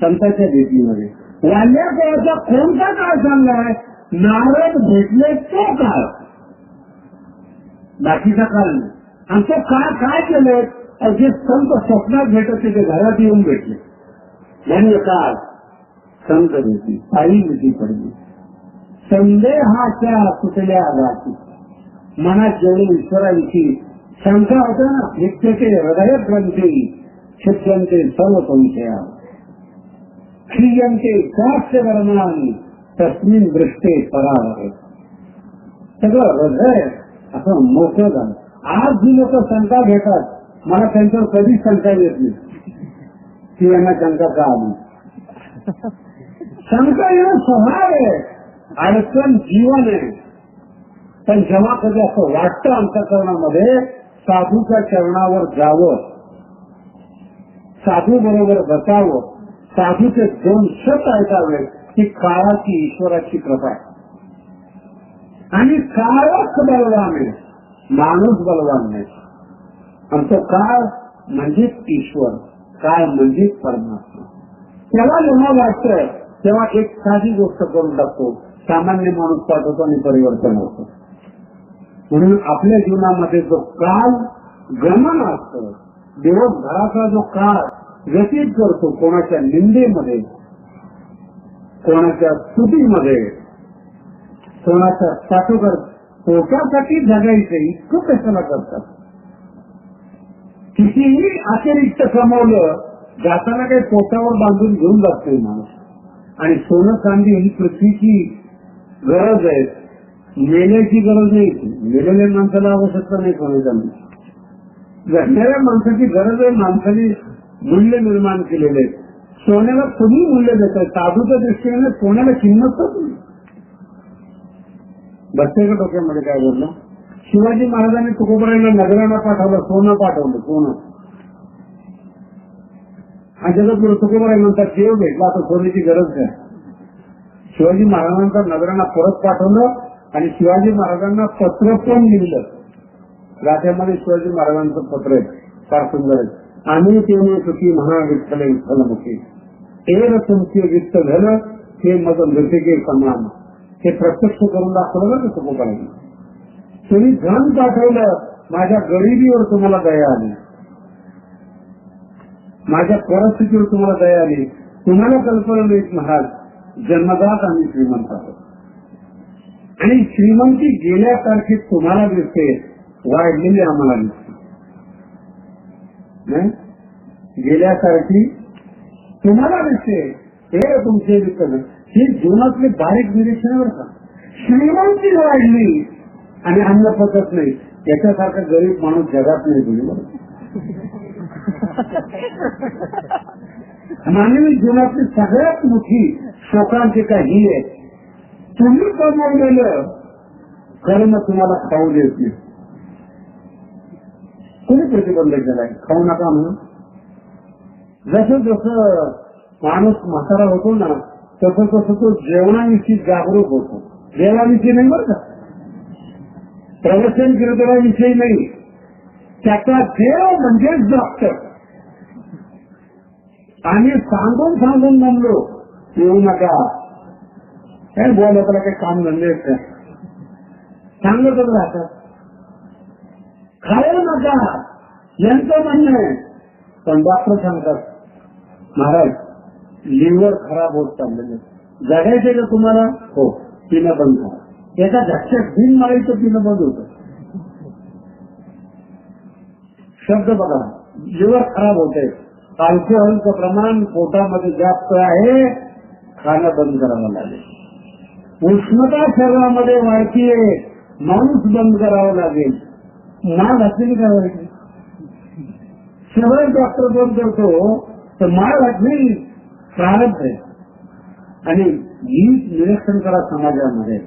संतांच्या भेटीमध्ये. वाल्या काळाचा कोणता काळ चाललाय? नारद भेटले तो काळ, बाकीचा काळ नाही. आणि तो काळ काय केलं? जे संत स्वप्नात भेटत ते घरात येऊन भेटले. धन्य काळ संत भेटी, ताई मिठी पडली. संदेहाच्या सुटल्या गाठी, मनात जेवढी ईश्वराविषयी शंका होत्या ना, नित्यते हृदय ग्रंथी शिक्षणते सर्व संशया, क्रियंते स्वास्थ्य वर्णानी तस्मिन दृष्टे परावर. सगळं हृदय असं मोकळं झालं. आज जी लोक शंका घेतात, मला त्यांच्यावर कधीच शंका येत नाही की यांना शंका का आली. शंका येणं स्वभाव आहे, अडचण जीवन आहे. पण जेव्हा कधी असं वाटतं अंतःकरणामध्ये साधूच्या चरणावर जावं, साधू बरोबर बसावं, साधूचे 2 शब्द ऐकावे, ही काळाची ईश्वराची कृपा आहे. आणि काळच बलवान आहे, माणूस बलवान नाही. आणि तो काळ म्हणजेच ईश्वर, काळ म्हणजेच परमात्मा. त्याला जेव्हा वाटतं तेव्हा एक साधी गोष्ट करून टाकतो, सामान्य माणूस पाठवतो आणि परिवर्तन होतं. म्हणून आपल्या जीवनामध्ये जो काळ गमन असतं, दिवसभराचा जो काळ व्यतीत करतो, कोणाच्या निंदेमध्ये, कोणाच्या स्तुतीमध्ये, कोणाच्या पाठोपाठ पोटासाठी जगायचं इतकं कशाला करतात. कितीही अतिरिक्त कमवलं, जाताना काही पोटावर बांधून घेऊन जातोय माणूस. आणि सोनं चांदी ही पृथ्वीची गरज आहे, मेल्याची गरज नाही. मेलेल्या माणसाला आवश्यकता नाही सोनं चांदी. जगणाऱ्या माणसाची गरज आहे. माणसाने मूल्य निर्माण केलेले आहे. सोन्याला तुम्ही मूल्य देताय, साधूच्या दृष्टीने सोन्याला किंमतच नाही. बसते का डोक्यामध्ये काय बोललं? शिवाजी महाराजांनी तुकोबारायांना नगरांना पाठवलं, सोनं पाठवलं, सोनं. आणि जगद्गुरु तुकोबाराय म्हणतात, देव भेटला आता सोन्याची गरज काय? शिवाजी महाराजांचा नगरांना परत पाठवलं आणि शिवाजी महाराजांना पत्र पण लिहिलं. गाठ्यामध्ये शिवाजी महाराजांचं पत्र आहे, फार सुंदर आहे. आम्ही तेने सुखी म्हणा विठ्ठल विठ्ठलमुखी, एर तुमचे वित्त झालं हे मग मृतिके समान. हे प्रत्यक्ष करून दाखवलं ना तुकोबारायांनी. तुम्ही धन पाठवलं, माझ्या गरिबीवर तुम्हाला दया आली, माझ्या परिस्थितीवर तुम्हाला दया आली. तुम्हाला कल्पना नाही महाराज, जन्मदात आम्ही श्रीमंत आहोत. आणि श्रीमंती गेल्यासारखी तुम्हाला दिसते, वाढलेली आम्हाला दिसते. गेल्यासारखी तुम्हाला दिसते. हे तुमचे विकल ही जीवनातले बारीक निरीक्षणावर का. श्रीमंती वाढली आणि अन्न पचत नाही, याच्यासारखा गरीब माणूस जगात नाही. तुम्ही मानवी जीवनातली सगळ्यात मोठी शोकांची काही आहे. तुम्ही कमवलेलं कर्म तुम्हाला खाऊ देत नाही. कोणी प्रतिबंध केलाय खाऊ नका म्हणून? जसं जसं माणूस म्हातारा होतो ना तसं तसं तो जेवणाविषयी जागरूक होतो. देवाविषयी नाही बरं का, प्रवचन कीर्तनाविषयी नाही. त्याचा देव म्हणजेच डॉक्टर. आणि सांगून सांगून म्हणलो येऊ नका, काय बोलायला काही काम धंदे सांगतच राहतात. खाऊ नका यांचं म्हणणं आहे. पण डॉक्टर सांगतात महाराज लिव्हर खराब होत चाललेलं, जगायचे का तुम्हाला? हो, पिणं बंद करा. एका झटक्यात बिन मारायचं पिणं बंद होतं. शब्द बघा, लिव्हर खराब होते, अल्कोहोलचं प्रमाण पोटामध्ये जास्त आहे, खाणं बंद करावं लागेल. उष्णता शरीरामध्ये वाढतीये, मांस बंद करावं लागेल. माळ घातलेली काय व्हायची? सगळं डॉक्टर बंद करतो तर माळ घातली प्रारब्ध आहे. आणि नीट निरीक्षण करा समाजामध्ये.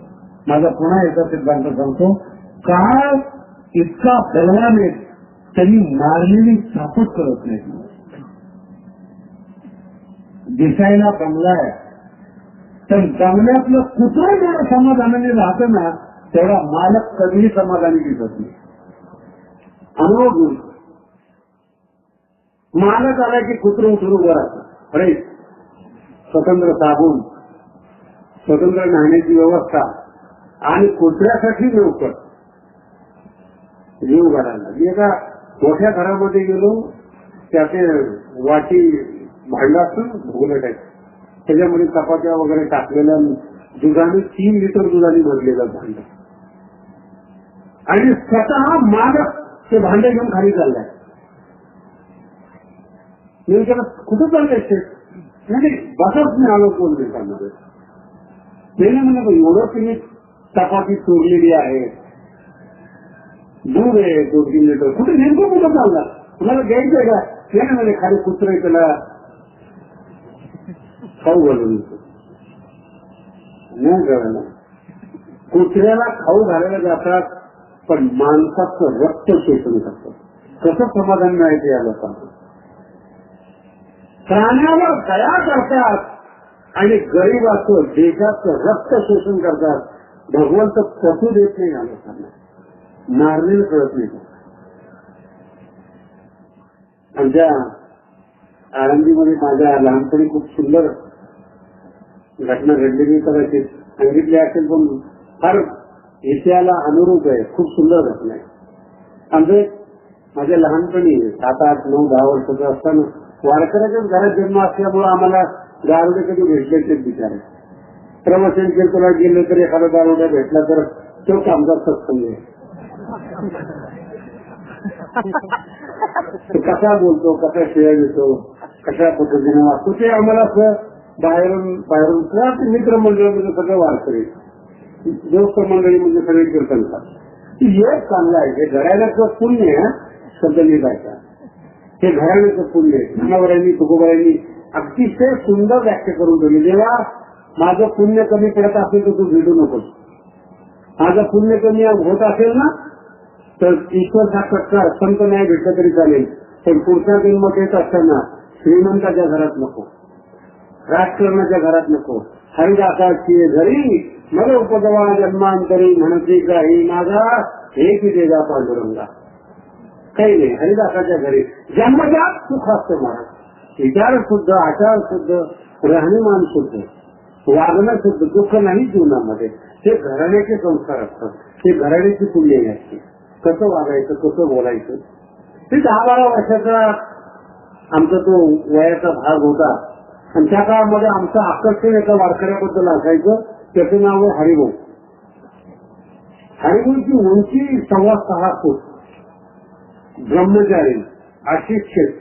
माझा पुन्हा एकदा सिद्धांत सांगतो, काळ इतका बलवान आहे त्यांनी मारलेली चापट करत नाही. दिसायला बंगलाय तर बंगल्यातलं कुठं जेवढं समाधानाने राहतं ना तेवढा मालक कधीही समाधानी दिसत नाही. अनुभव घेऊन मालक आला की कुत्रं उठून उभं राहतं. अरे स्वतंत्र साबून, स्वतंत्र नाहण्याची व्यवस्था आणि कुत्र्यासाठी लवकर जीव घालायला. मी एका मोठ्या घरामध्ये गेलो, त्याचे वाटी भांड असतं भुगलट आहे, त्याच्यामध्ये चपात्या वगैरे टाकलेल्या दुधाने 3 लिटर दुधाने भरलेलं भांड, आणि स्वतः मालक ते भांडे घेऊन खाली चाललाय. मी विचारलं कुठं चाललंय? नाही बसच नाही आलो 2 दिवसांमध्ये. त्याने म्हणलं एवढं तुम्ही चपाती चोरलेली आहे, दूध आहे 2-3 लिटर, कुठे नेमकं कुठं चालला? तुम्हाला घ्यायचंय का? त्याने म्हणजे खाली कुत्र त्याला खाऊ घालून नाही कळलं. कुत्र्याला खाऊ घालायला जातात पण माणसाचं रक्त शोषण करतात. कसं समाधान मिळायचं या लोकांना? प्राण्यावर दया करतात आणि गरीबाचं देशाचं रक्त शोषण करतात. भगवंत पटू देत नाही या लोकांना, मारलेलं कळत नाही. आमच्या आळंदीमध्ये माझ्या लहानपणी खूप सुंदर घटना घडलेली, कदाचित सांगितली असेल पण फार इतिहासाला अनुरूप आहे. खूप सुंदर घटना आहे. आमचे माझ्या लहानपणी 7, 8, 9, 10 वर्षाचं असताना वारकऱ्याच्याच घरात जन्म असल्यामुळे आम्हाला दारुडे कधी भेटले बिचारे. प्रवचन कीर्तनाला गेले तर एखादा दारुडा भेटला तर तो कामगार सत्संग आहे. कसा बोलतो, कसा शिव्या देतो, कशा पद्धतीने वागतो ते आम्हाला असं बाहेरून मित्रमंडळामध्ये सगळं वारकरी, दोस्त मंडळी म्हणजे सगळे कीर्तनकार. एक चांगलं आहे. हे घराण्याचं पुण्य शब्द लिहायचा, हे घराण्याचं पुण्य ज्ञानावरांनी तुकोबाईंनी अतिशय सुंदर व्याख्या करून ठेवली. जेव्हा माझं पुण्य कमी पडत असेल तर तू भेटू नकोस. माझं पुण्य कमी होत असेल ना तर ईश्वर साक्षात्कार संत नाही भेटलं तरी चालेल, पण पुढचा जन्म येत असताना श्रीमंताच्या घरात नको, राजकारणाच्या घरात नको. हरिदासाची घरी मला उपदवा जन्मांतरी म्हणते काही माझा हे की देगा पांडुरंगा. काही नाही, हरिदासाच्या घरी जन्मजात सुख असतं महाराज. विचार शुद्ध, आचार शुद्ध, राहणीमान शुद्ध, वागणं शुद्ध, दुःख नाही जीवनामध्ये. हे घराण्याचे संस्कार असतात, हे घराण्याची पुण्य असते. कसं वागायचं, कसं बोलायचं. ते 10-12 वर्षाचा आमचा तो वयाचा भाग होता आणि त्या काळामध्ये आमचं आकर्षण एका वारकऱ्याबद्दल असायचं. त्याचं नाव आहे हरिभाऊ. हरिभाऊची उंची 6.25 फूट, ब्रह्मचारी, अशिक्षित,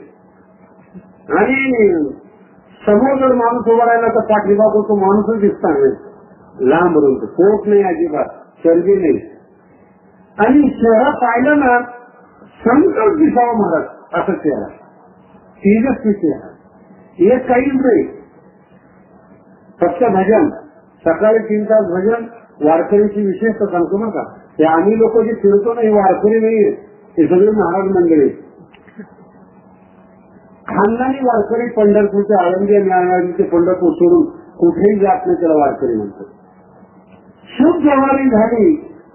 आणि समोर जर माणूस उभा राहिला तर पाठीमागून तो माणूसच दिसता नाही. लांब रुंद, पोट नाही अजिबात, चरबी नाही, आणि चेहरा पाहिला ना संकट दिसावा महाराज असं चेहरा, तेजस्वी चेहरा, हे काहीच नाही. फक्त भजन, सकाळी 3 तास भजन. वारकरीची विशेषता सांगतो ना का, ते आम्ही लोक जे फिरतो ना, हे वारकरी नाहीये, हे सगळे महाराज मंडळी. खानदानी वारकरी पंढरपूरचे, आळंदी आणि आळंदीचे पंढरपूर सोडून कुठेही जात नाही, त्याला वारकरी म्हणतो. शुभ जवारी झाली,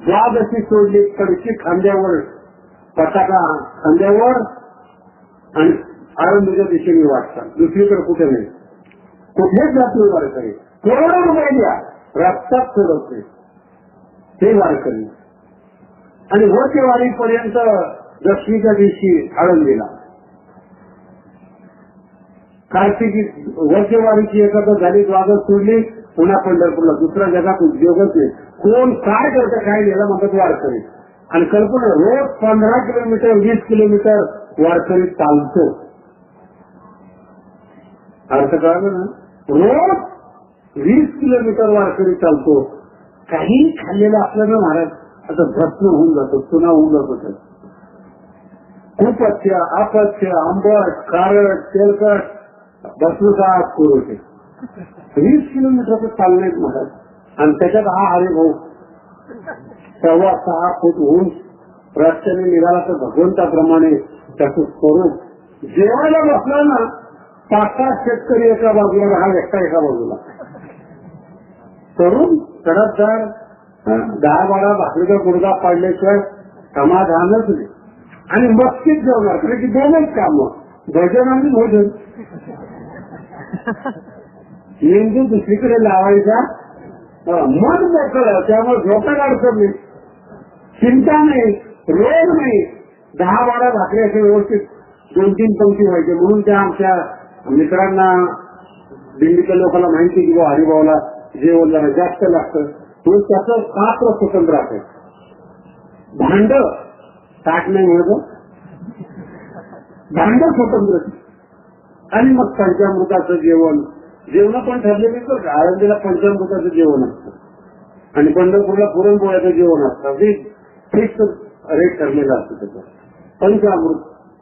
द्वादशी सोडली, कडची खांद्यावर, पताका खांद्यावर आणि आळंदीच्या दिशेने वाटतात. दुसरीकडे कुठे नाही, कुठेच जात नाही वारकरी. करोडो रुपये द्या, रस्त्यात सोडत नाही ते वारकरी. आणि वरचेवारीपर्यंत दशमीच्या दिवशी आळंदीला, कार्तिकी वरचेवारीची एखादं झाली, द्वादश सोडली, पुन्हा पंढरपूरला. दुसऱ्या जगात उद्योगच नाही. कोण काय करतं काय गेला म्हणतात वारकरी. आणि कल्पना, रोज 15 किलोमीटर 20 किलोमीटर वारकरी चालतो. अर्थ कळलं ना, रोज 20 किलोमीटर वारकरी चालतो. काही खाल्लेलं असलं ना महाराज, आता भस्म होऊन जातो, चुना होऊन जातो. खूप पथ्य, अपथ्य, आंबट, खारट, तेलकट, भस्मसात करू होते. 20 किलोमीटर चालले महाराज. आणि त्याच्यात हा हरिभाऊ 6.25 फूट होऊन रस्त्याने निघाला तर भगवंताप्रमाणे त्याचं स्वरूप. जेवायला बसला ना, 5-6 शेतकरी एका बाजूला, हा एकटा एका बाजूला. करून कडकदार 10-12 भाकरीचा गुडगा पाडल्याशिवाय समाधानच नाही. आणि मस्तीच जेवणार, कारण की 2च कामं, भजन आणि भोजन. मेंदू दुसरीकडे लावायचा, मन मोकळं, त्यामुळे झोपायला अडचण नाही, चिंता नाही, रोग नाही. 10-12 भाकरी असे व्यवस्थित 2-3 पंक्ती व्हायचे. म्हणून त्या आमच्या मित्रांना, दिल्लीच्या लोकांना माहिती की हरिभाऊला जेवण जरा जास्त लागतं, म्हणून त्याचं पात्र स्वतंत्र असेल. भांड ताट नाही म्हणत, भांड स्वतंत्र. आणि मग पंचामृताचं जेवण, जेवण पण ठरलेली तर आळंदीला पंचामृताचं जेवण असतं आणि पंढरपूरला पुरणपोळ्याचं जेवण असतं. अगदी फिक्स रेट ठरलेला असतो त्याचा. पंचामृत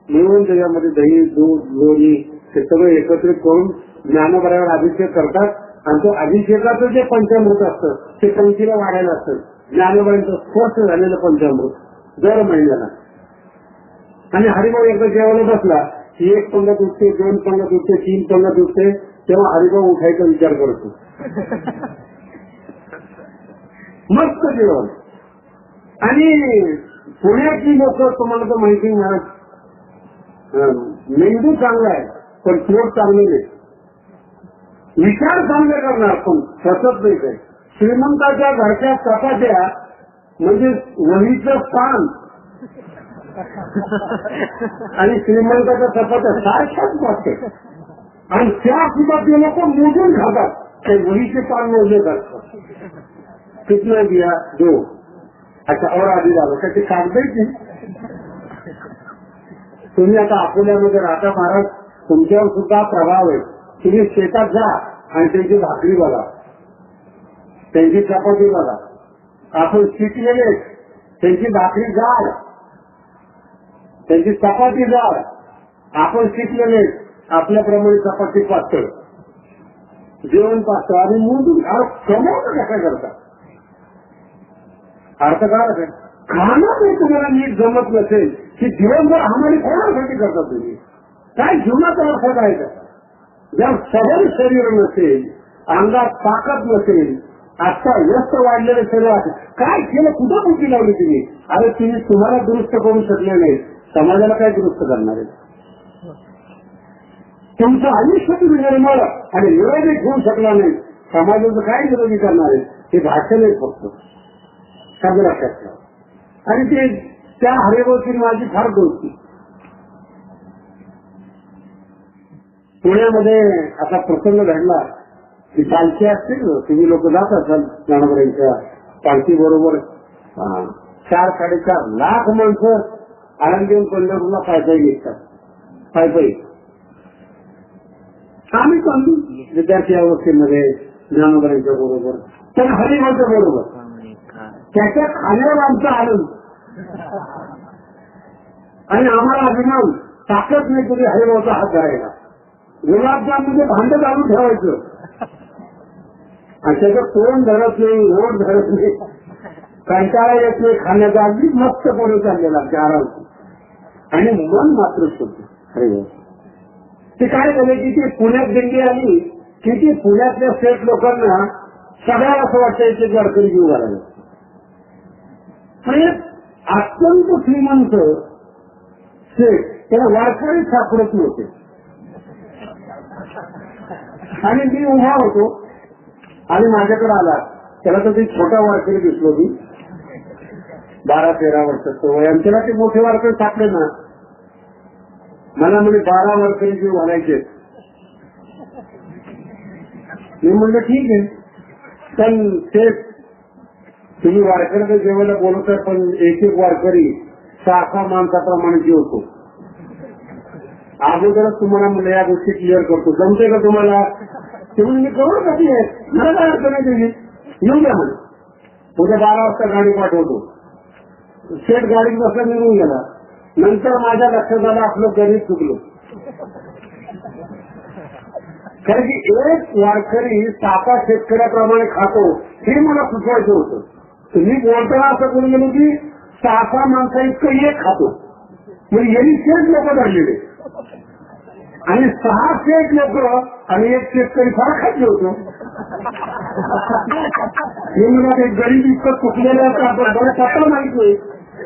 मिळून त्याच्यामध्ये दही, दूध, लोणी हे सगळं एकत्रित करून ज्ञानोबरावर अभिषेक करतात. आणि तो अभिषेकाचं जे पंचामृत असतं ते पंक्तीला वाढायला असतं. ज्ञानोबरांचं स्पर्श झालेलं पंचामृत दर महिन्याला. आणि हरिभाऊ एकदा जेवायला बसला की 1 पंगत उठते, 2 पंगत उठते, 3 पंगत उठते, तेव्हा हरिभाऊ उठायचा विचार करतो. मस्त जेवण. आणि पुण्यातली लोक तुम्हाला तर माहिती नाही, मेंदू चांगला आहे पण पोट चांगले नाही. विचार चांगले करणार पण सतत नाही काय. श्रीमंताच्या घरच्या चपात्या म्हणजे वहीचं पान आणि श्रीमंताच्या चपात्या सारख्याच वाटतात. आणि त्या सुद्धा ते लोक मोजून खातात. ते वहीचे पान मोजले जातात. कितना दिया 2. अच्छा और आधी झालं का ते कागदच नाही. तुम्ही आता अकोल्यामध्ये राहता महाराज, तुमच्यावर सुद्धा प्रभाव आहे. तुम्ही शेतात जा आणि त्यांची भाकरी बघा, त्यांची चपाती बघा. आपण शिकलेले, त्यांची भाकरी जाड, त्यांची चपाती जाड. आपण शिकलेले, आपल्याप्रमाणे चपाती पातळ, जेवण पातळ. आणि मोजून कमवणं कसा करता अर्थ काय खाणं ते तुम्हाला नीट जमत नसेल की दिवसभर आम्हाला कोणासाठी करता तुम्ही. काय जीवनाचा अर्थ काय का? जर सबल शरीर नसेल, अंगात ताकद नसेल, आता व्यस्त वाढलेलं शरीर आहे, काय केलं, कुठं कुठे लावली तुम्ही? अरे तुम्ही तुम्हाला दुरुस्त करू शकले नाही, समाजाला काय दुरुस्त करणार आहे? तुमचं आयुष्य तुम्ही निर्मळ आणि निरोगी ठेवू शकला नाही, समाजाचं काय निरोगी करणार आहे? हे भाषण आहे फक्त, सगळं लक्षात ठेवा. आणि ते त्या हरिभाऊची माझी फार दोस्ती. पुण्यामध्ये असा प्रसंग घडला की पालखी असतील, तुम्ही लोक जात असाल ज्ञानोबरांच्या पालखी बरोबर. 4-4.5 लाख माणसं आळंदीहून पंढरपूरला पायपायी निघतात. पायपायी आम्ही चालू विद्यार्थी अवस्थेमध्ये ज्ञानोबरांच्या बरोबर, पण हरिभाऊच्या बरोबर. त्याच्या खाण्यावर आमचा आनंद आणि आम्हाला अभिमान. ताकद नाही तरी हरिभाऊचा हात धरायला. गुलाबजाम म्हणजे भांड चालू ठेवायचं आणि त्याचं तोंड धरत नाही, रोड धरत नाही, कंटाळा येत नाही खाण्याचा, अगदी मस्त पडून चाललेला आराम. आणि मन मात्र होतं. ते काय झालं की ते पुण्यात दिंडी आली की ती पुण्यातल्या सेठ लोकांना सगळ्याला असं वाटतं याचे वारकरी जीव घालायला. पण अत्यंत श्रीमंत सेठ त्याला वारकरी सापडत नव्हते. आणि मी उभा होतो आणि माझ्याकडे आला. त्याला तर ते छोटा वारकरी दिसलो मी, 12-13 वर्षाचं वय. आणि त्याला ते मोठे वारकरी सापडे ना. मला म्हणजे 12 वारकरी जीव घालायचे. मी म्हणलं ठीक आहे, पण ते तुम्ही वारकऱ्याच्या जेवायला बोलवता, पण एक एक वारकरी 6 माणसाप्रमाणे जेवतो. अगोदरच तुम्हाला म्हणलं या गोष्टी क्लिअर करतो, जमते का तुम्हाला? ते म्हणजे मी करू कधी आहे, मला काय अडचण नाही त्याची, येऊ द्या म्हणे. उद्या 12 वाजता गाडी पाठवतो. सेट गाडीत बसला, निघून गेला. नंतर माझ्या लक्षात आलं आपलं गणित चुकलं. कारण की एक वारकरी 6 शेतकऱ्याप्रमाणे खातो हे मला सुचवायचं होतं. तुम्ही बोलताना असं करून गेलो की 6 माणसा इतकं एक खातो, म्हणजे यांनी शेत लोक धरलेले आणि 6 शेत लोक आणि एक शेतकरी फार खाते होतो. हे मला ते गरीब इतकं चुकलेलं असं आपण बरं स्वतः माहित नाही.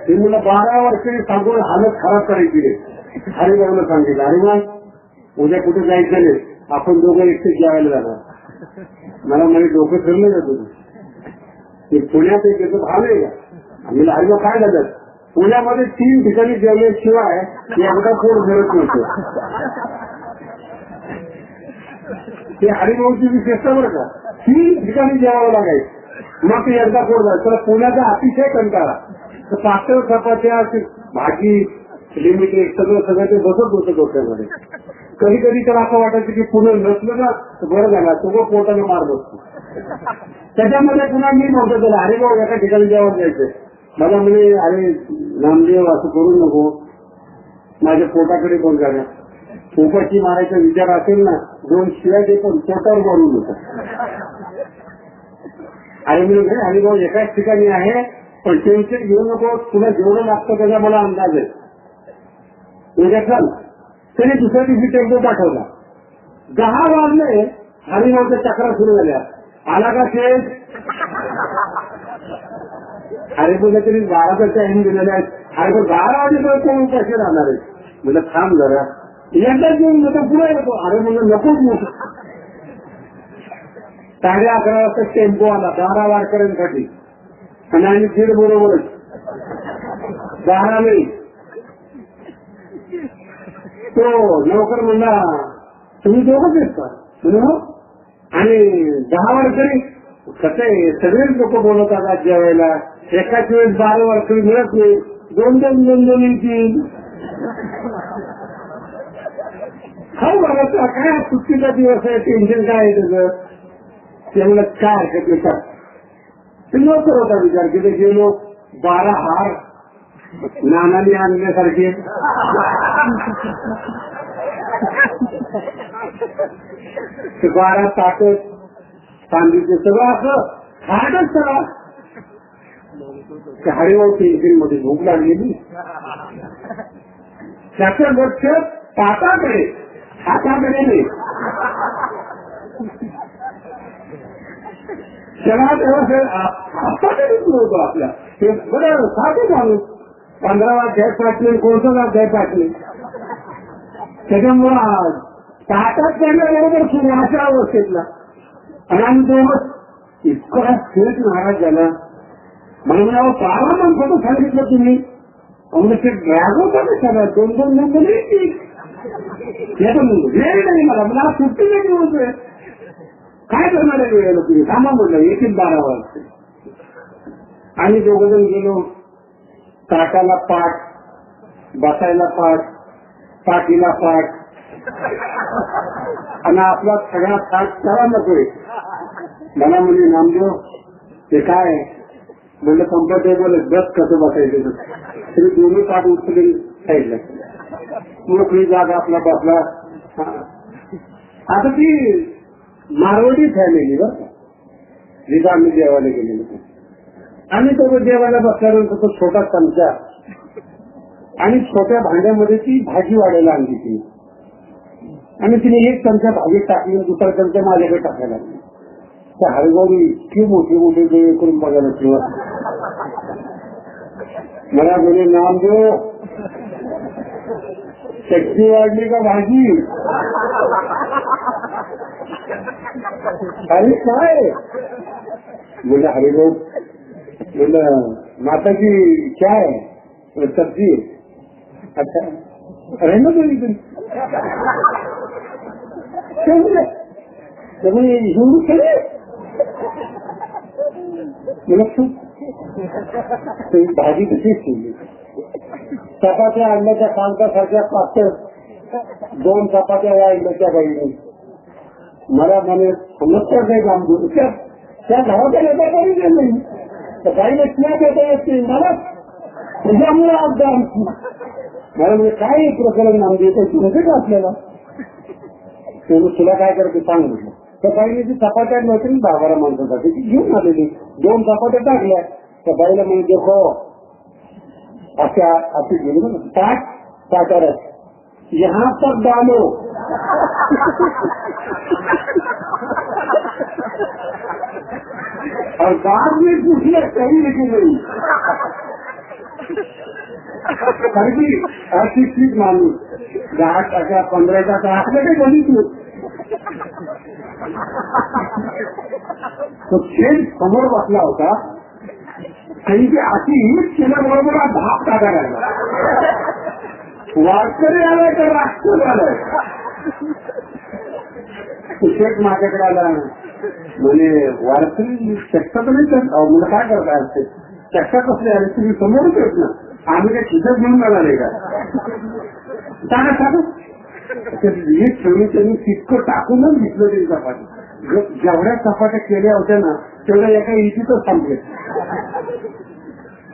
हे मला 12 वर्षांनी सांगून हालत खराब करायची रे. हरिभाऊला सांगितलं, अरे मग उद्या कुठे जायचं नाही, आपण दोघं एकटे जेवायला जाणार. मला म्हणजे डोकं फिरलं का तुझं? ते पुण्यात एक याचं भाव आहे का? आम्ही हरिभाऊ काय झालं, पुण्यामध्ये 3 ठिकाणी जेवल्याशिवाय एकदा पोट भरत नव्हतं. ते हरिभाऊची विशेषता बरं का, 3 ठिकाणी जेवावं लागायचं, मग ते एकदा पोट भरायचं. तर पुण्याचा अतिशय कंटाळा. तर पातळ चपात्या, भाजी, लिमिटेड सगळं ते बसत होतं डोक्यामध्ये. कधी कधी तर असं वाटायचं की पुणे नसलं ना तर बरं झालं, तो पोटाने मार बसतो. त्याच्यामध्ये पुन्हा मी म्हणतो त्याला, अरे भाऊ एका ठिकाणी जेवण जायचंय. मला म्हणजे अरे नामदेव असं करू नको, माझ्या पोटाकडे कोण जाणार. पोटाची मारायचा विचार असेल ना, 2 शिवाय ते पण पोटावर मारून होतं. अरे म्हणजे अरे भाऊ एकाच ठिकाणी आहे, पण टेन्शन घेऊ नको, तुला जेवढं लागतं त्याचा मला अंदाज आहे. उद्या चल. त्याने दुसऱ्या दिवशी टेम्पो पाठवला. 10 वाजले, हरिभाऊच्या चक्रा सुरू झाल्या. आला का शेठ? अरे बोलले तरी 12चा टाइम दिलेला आहे. अरे पण 12 वाजेपर्यंत कोण उपाशी राहणार आहे. म्हणजे थांब जरा, एकदा जेवून नका पुढे येतो. अरे म्हणजे नकोच मोठ. 11:30 वाजता टेम्पो आला 12 वारकऱ्यांसाठी आणि आम्ही 1:30 बरोबरच 12 नाही. तो नोकर म्हणला, तुम्ही दोघंच आहेत का? हो. आणि 10 वारकरी कसं सगळेच लोक बोलवतात आज जेवायला, एकाच वेळेस 12 वारकरी मिळत नाही, 2-2 येतील. खाऊ बघा काय सुट्टीचा दिवस आहे, टेन्शन काय आहे त्याचं. ते म्हणत काय हरकत नाही का. ते नोकर होता विचार की ते गेलो 12 हार नानाने आणण्यासारखे. ते 12 ताटं सांगितले सगळं असं खाटच करा. हरिभाऊ टेन्शन मध्ये भूक लागलेली. त्याचं लक्ष ताटाकडे, हाताकडे नाही. तेव्हा हाताकडेच नव्हतं आपल्या. ते बरं साधे माणूस 15 अध्याय पाठले, कोणतं अध्याय पाठले. त्याच्यामुळं ताटात करण्याबरोबर सुरू अशा अवस्थेतला. आणि आम्ही दोघं इतका थेट नाराज झाला. मला 12 माणसाचं सांगितलं तुम्ही, म्हणजे ते ड्रॅग होता ना सगळ्या 2-2 नंबर वेळ नाही. मला सुट्टी नाही होतोय. काय करणार आहे वेळेला तुम्ही, थांबा म्हटलं, येतील 12 वाजता. आम्ही 2 जण गेलो. ताटाला पाठ, बसायला पाठ, पाठीला पाठ आणि आपला सगळा ताट करा नकोय. मला म्हणजे नामदेव ते काय म्हणलं कम्फर्टेबल आहे, बस कसं बसायचं. तरी दोन्ही पाठ उचलून साईडला मोकळी जागा आपला बसला. आता ती मारवाडी फॅमिली बरं, जिथं आम्ही देवाला गेलेलो. आणि तो देवाला बसल्यानंतर तो छोटा चमचा आणि छोट्या भांड्यामध्ये ती भाजी वाढायला आणली ती. आणि तिने एक चमचा भाजी टाकली, दुसरा चमचा माझ्याकडे टाकायला लागली. त्या हरिगौरी इतकी मोठी मोठी डोळे करून बघायला किंवा मला बोले नाम दो, शक्ती वाढली का भाजी? अरे काय बोला हरिगौर, बोला माता की क्या है? सब्जी. अच्छा रहना तो हिंदू खेळे भाजी तशीच केली. चपात्या आणल्याच्या कांतासारख्या पातळ 2 चपात्या वाढल्या त्या बाईने. मला म्हणे समजतं नाही काम करू. त्या घराच्या नेता काही नाही, तर बाईने तुला देता येत नाही मला, तुझ्यामुळे आपदा आमची. मला म्हणजे काय प्रकरण नाम देतो तुमचं का आपल्याला? तुला काय करते सांग म्हटलं. त्या बाईने ती चपात्या नव्हती 10-12 माणसासाठी ती घेऊन आलेली. 2 चपात्या टाकल्या. त्या बाईला म्हणजे देखो अशा अशी गेली ताटार यहाँ तक डालो. और बाद में पूछले कहीं लेकिन नहीं. कारण की अशिक्षित माणूस 10 15 काही बघितलं. तो खेळ समोर बसला होता. त्यांची अशी हीच केल्याबरोबर भाग टाकायला लागला. वारकरी आलाय तर राष्ट्र आलाय. शेठ माझ्याकडे आला म्हणजे वारकरी चक्का तर नाही करत. मला काय करता असते चक्का कसले आले तुम्ही समोरच येत ना, आम्ही काय खिचत घेऊन जाणार का? सांगा सांगा त्यांनी तितकं टाकूनच घेतलं ते चपाती. जेवढ्या चपात्या केल्या होत्या ना तेवढ्या एका इथीतच थांबले.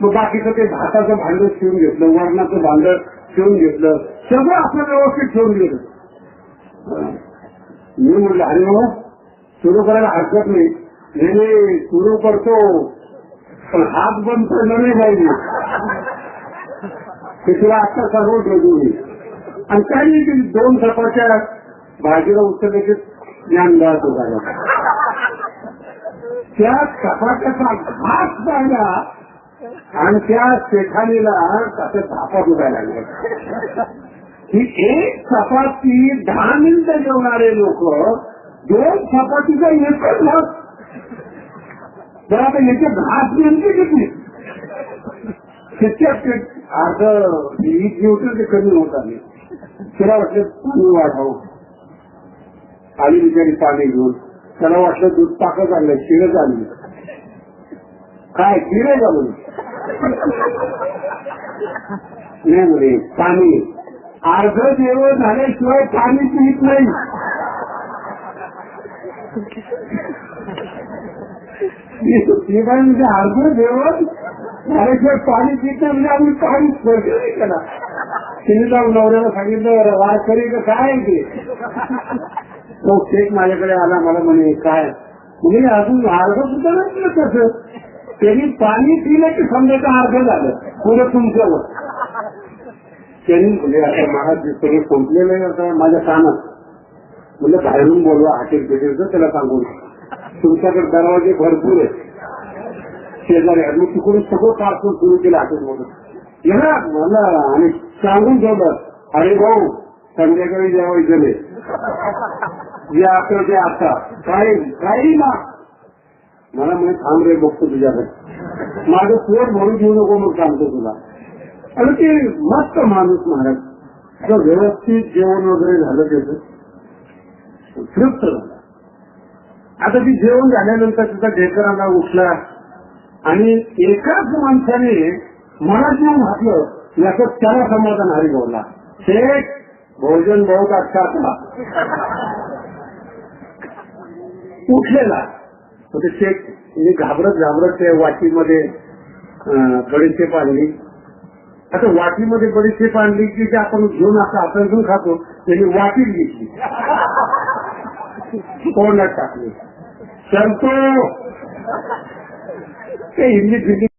मग बाकीचं ते भाताचं भांडं शिवून घेतलं, वरणाचं भांडं शिवून घेतलं, सगळं आपलं व्यवस्थित ठेवून गेलं. मी म्हटलं अरे बाबा सुरू करायला हरकत नाही. नेहमी सुरू करतो पण हात बंद पडलं नाही पाहिजे. ते तुला आता सर्व ठेवली. आणि काही 2 चपात्या भाजीला उचलण्याचे ज्ञान मिळत होता. त्या चपात्याचा भात पाहिला आणि त्या शेखालीला असं धापा उडायला लागला. ही एक चपाती 10 मिनिटं जेवणारे लोक 2 चपातीचा एकच भात. तर आता याचे 10 मिनिटे किती त्याच्यात अर्ध वीज जेवतं ते कमी होत आले. तिला वाटलं पाणी वाढावं. आली बिचारी पाणी घेऊन. त्याला वाटलं दूध पाकच आणलं, शिरच आणली. काय शिरे घालून नाही म्हणे पाणी. अर्ध जेवण झाल्याशिवाय पाणी पित नाही. म्हणजे अर्ध जेवण झाल्याशिवाय पाणी पित नाही म्हणजे आम्ही पाणी स्पर्श नाही केला. तिने जाऊन नवऱ्याला सांगितलं वारकरी का काय ते. तो शेख माझ्याकडे आला. मला म्हणे काय म्हणजे अजून अर्ध सुद्धा नाही कसं. त्यांनी पाणी पिलं की समजायचं अर्ध झालं पुढे तुमच्यावर. त्यांनी म्हणजे आता महाराज सगळे संपलेलं आहे आता माझ्या कानात. म्हणजे बाहेरून बोलवा हॉटेल पेटेलचं त्याला सांगून तुमच्याकडे दरवाजे भरपूर आहेत शेजारी. मी तिकडून सगळं पार्सल सुरू केलं हॉटेलमधून. येणार मला आणि सांगून ठेवलं अरे भाऊ संध्याकाळी जेवायचं नाही. जे आता ते आता काही ना. मला म्हणजे थांब रे बघतो तुझ्याकडे. माझं पोट भरून घेऊ नको मग सांगतो तुला. आणि ते मस्त माणूस महाराज. जर व्यवस्थित जेवण वगैरे झालं त्याचं तृप्त झालं. आता ती जेवण झाल्यानंतर तिचा ढेकरांना उठला आणि एकाच माणसाने मनात येऊन घातलं याचं त्याला समाधान हरिगौरला. शेठ भोजन बहुत अच्छा था. उठलेला ते शेठ घाबरत ते वाटीमध्ये बडीशेप आणली. आता वाटीमध्ये बडीशेप आणली की ते आपण घेऊन असं आपण घेऊन खातो. त्यांनी वाटीत घेतली तोंडात टाकली. संतो ते हिंदी फिल्म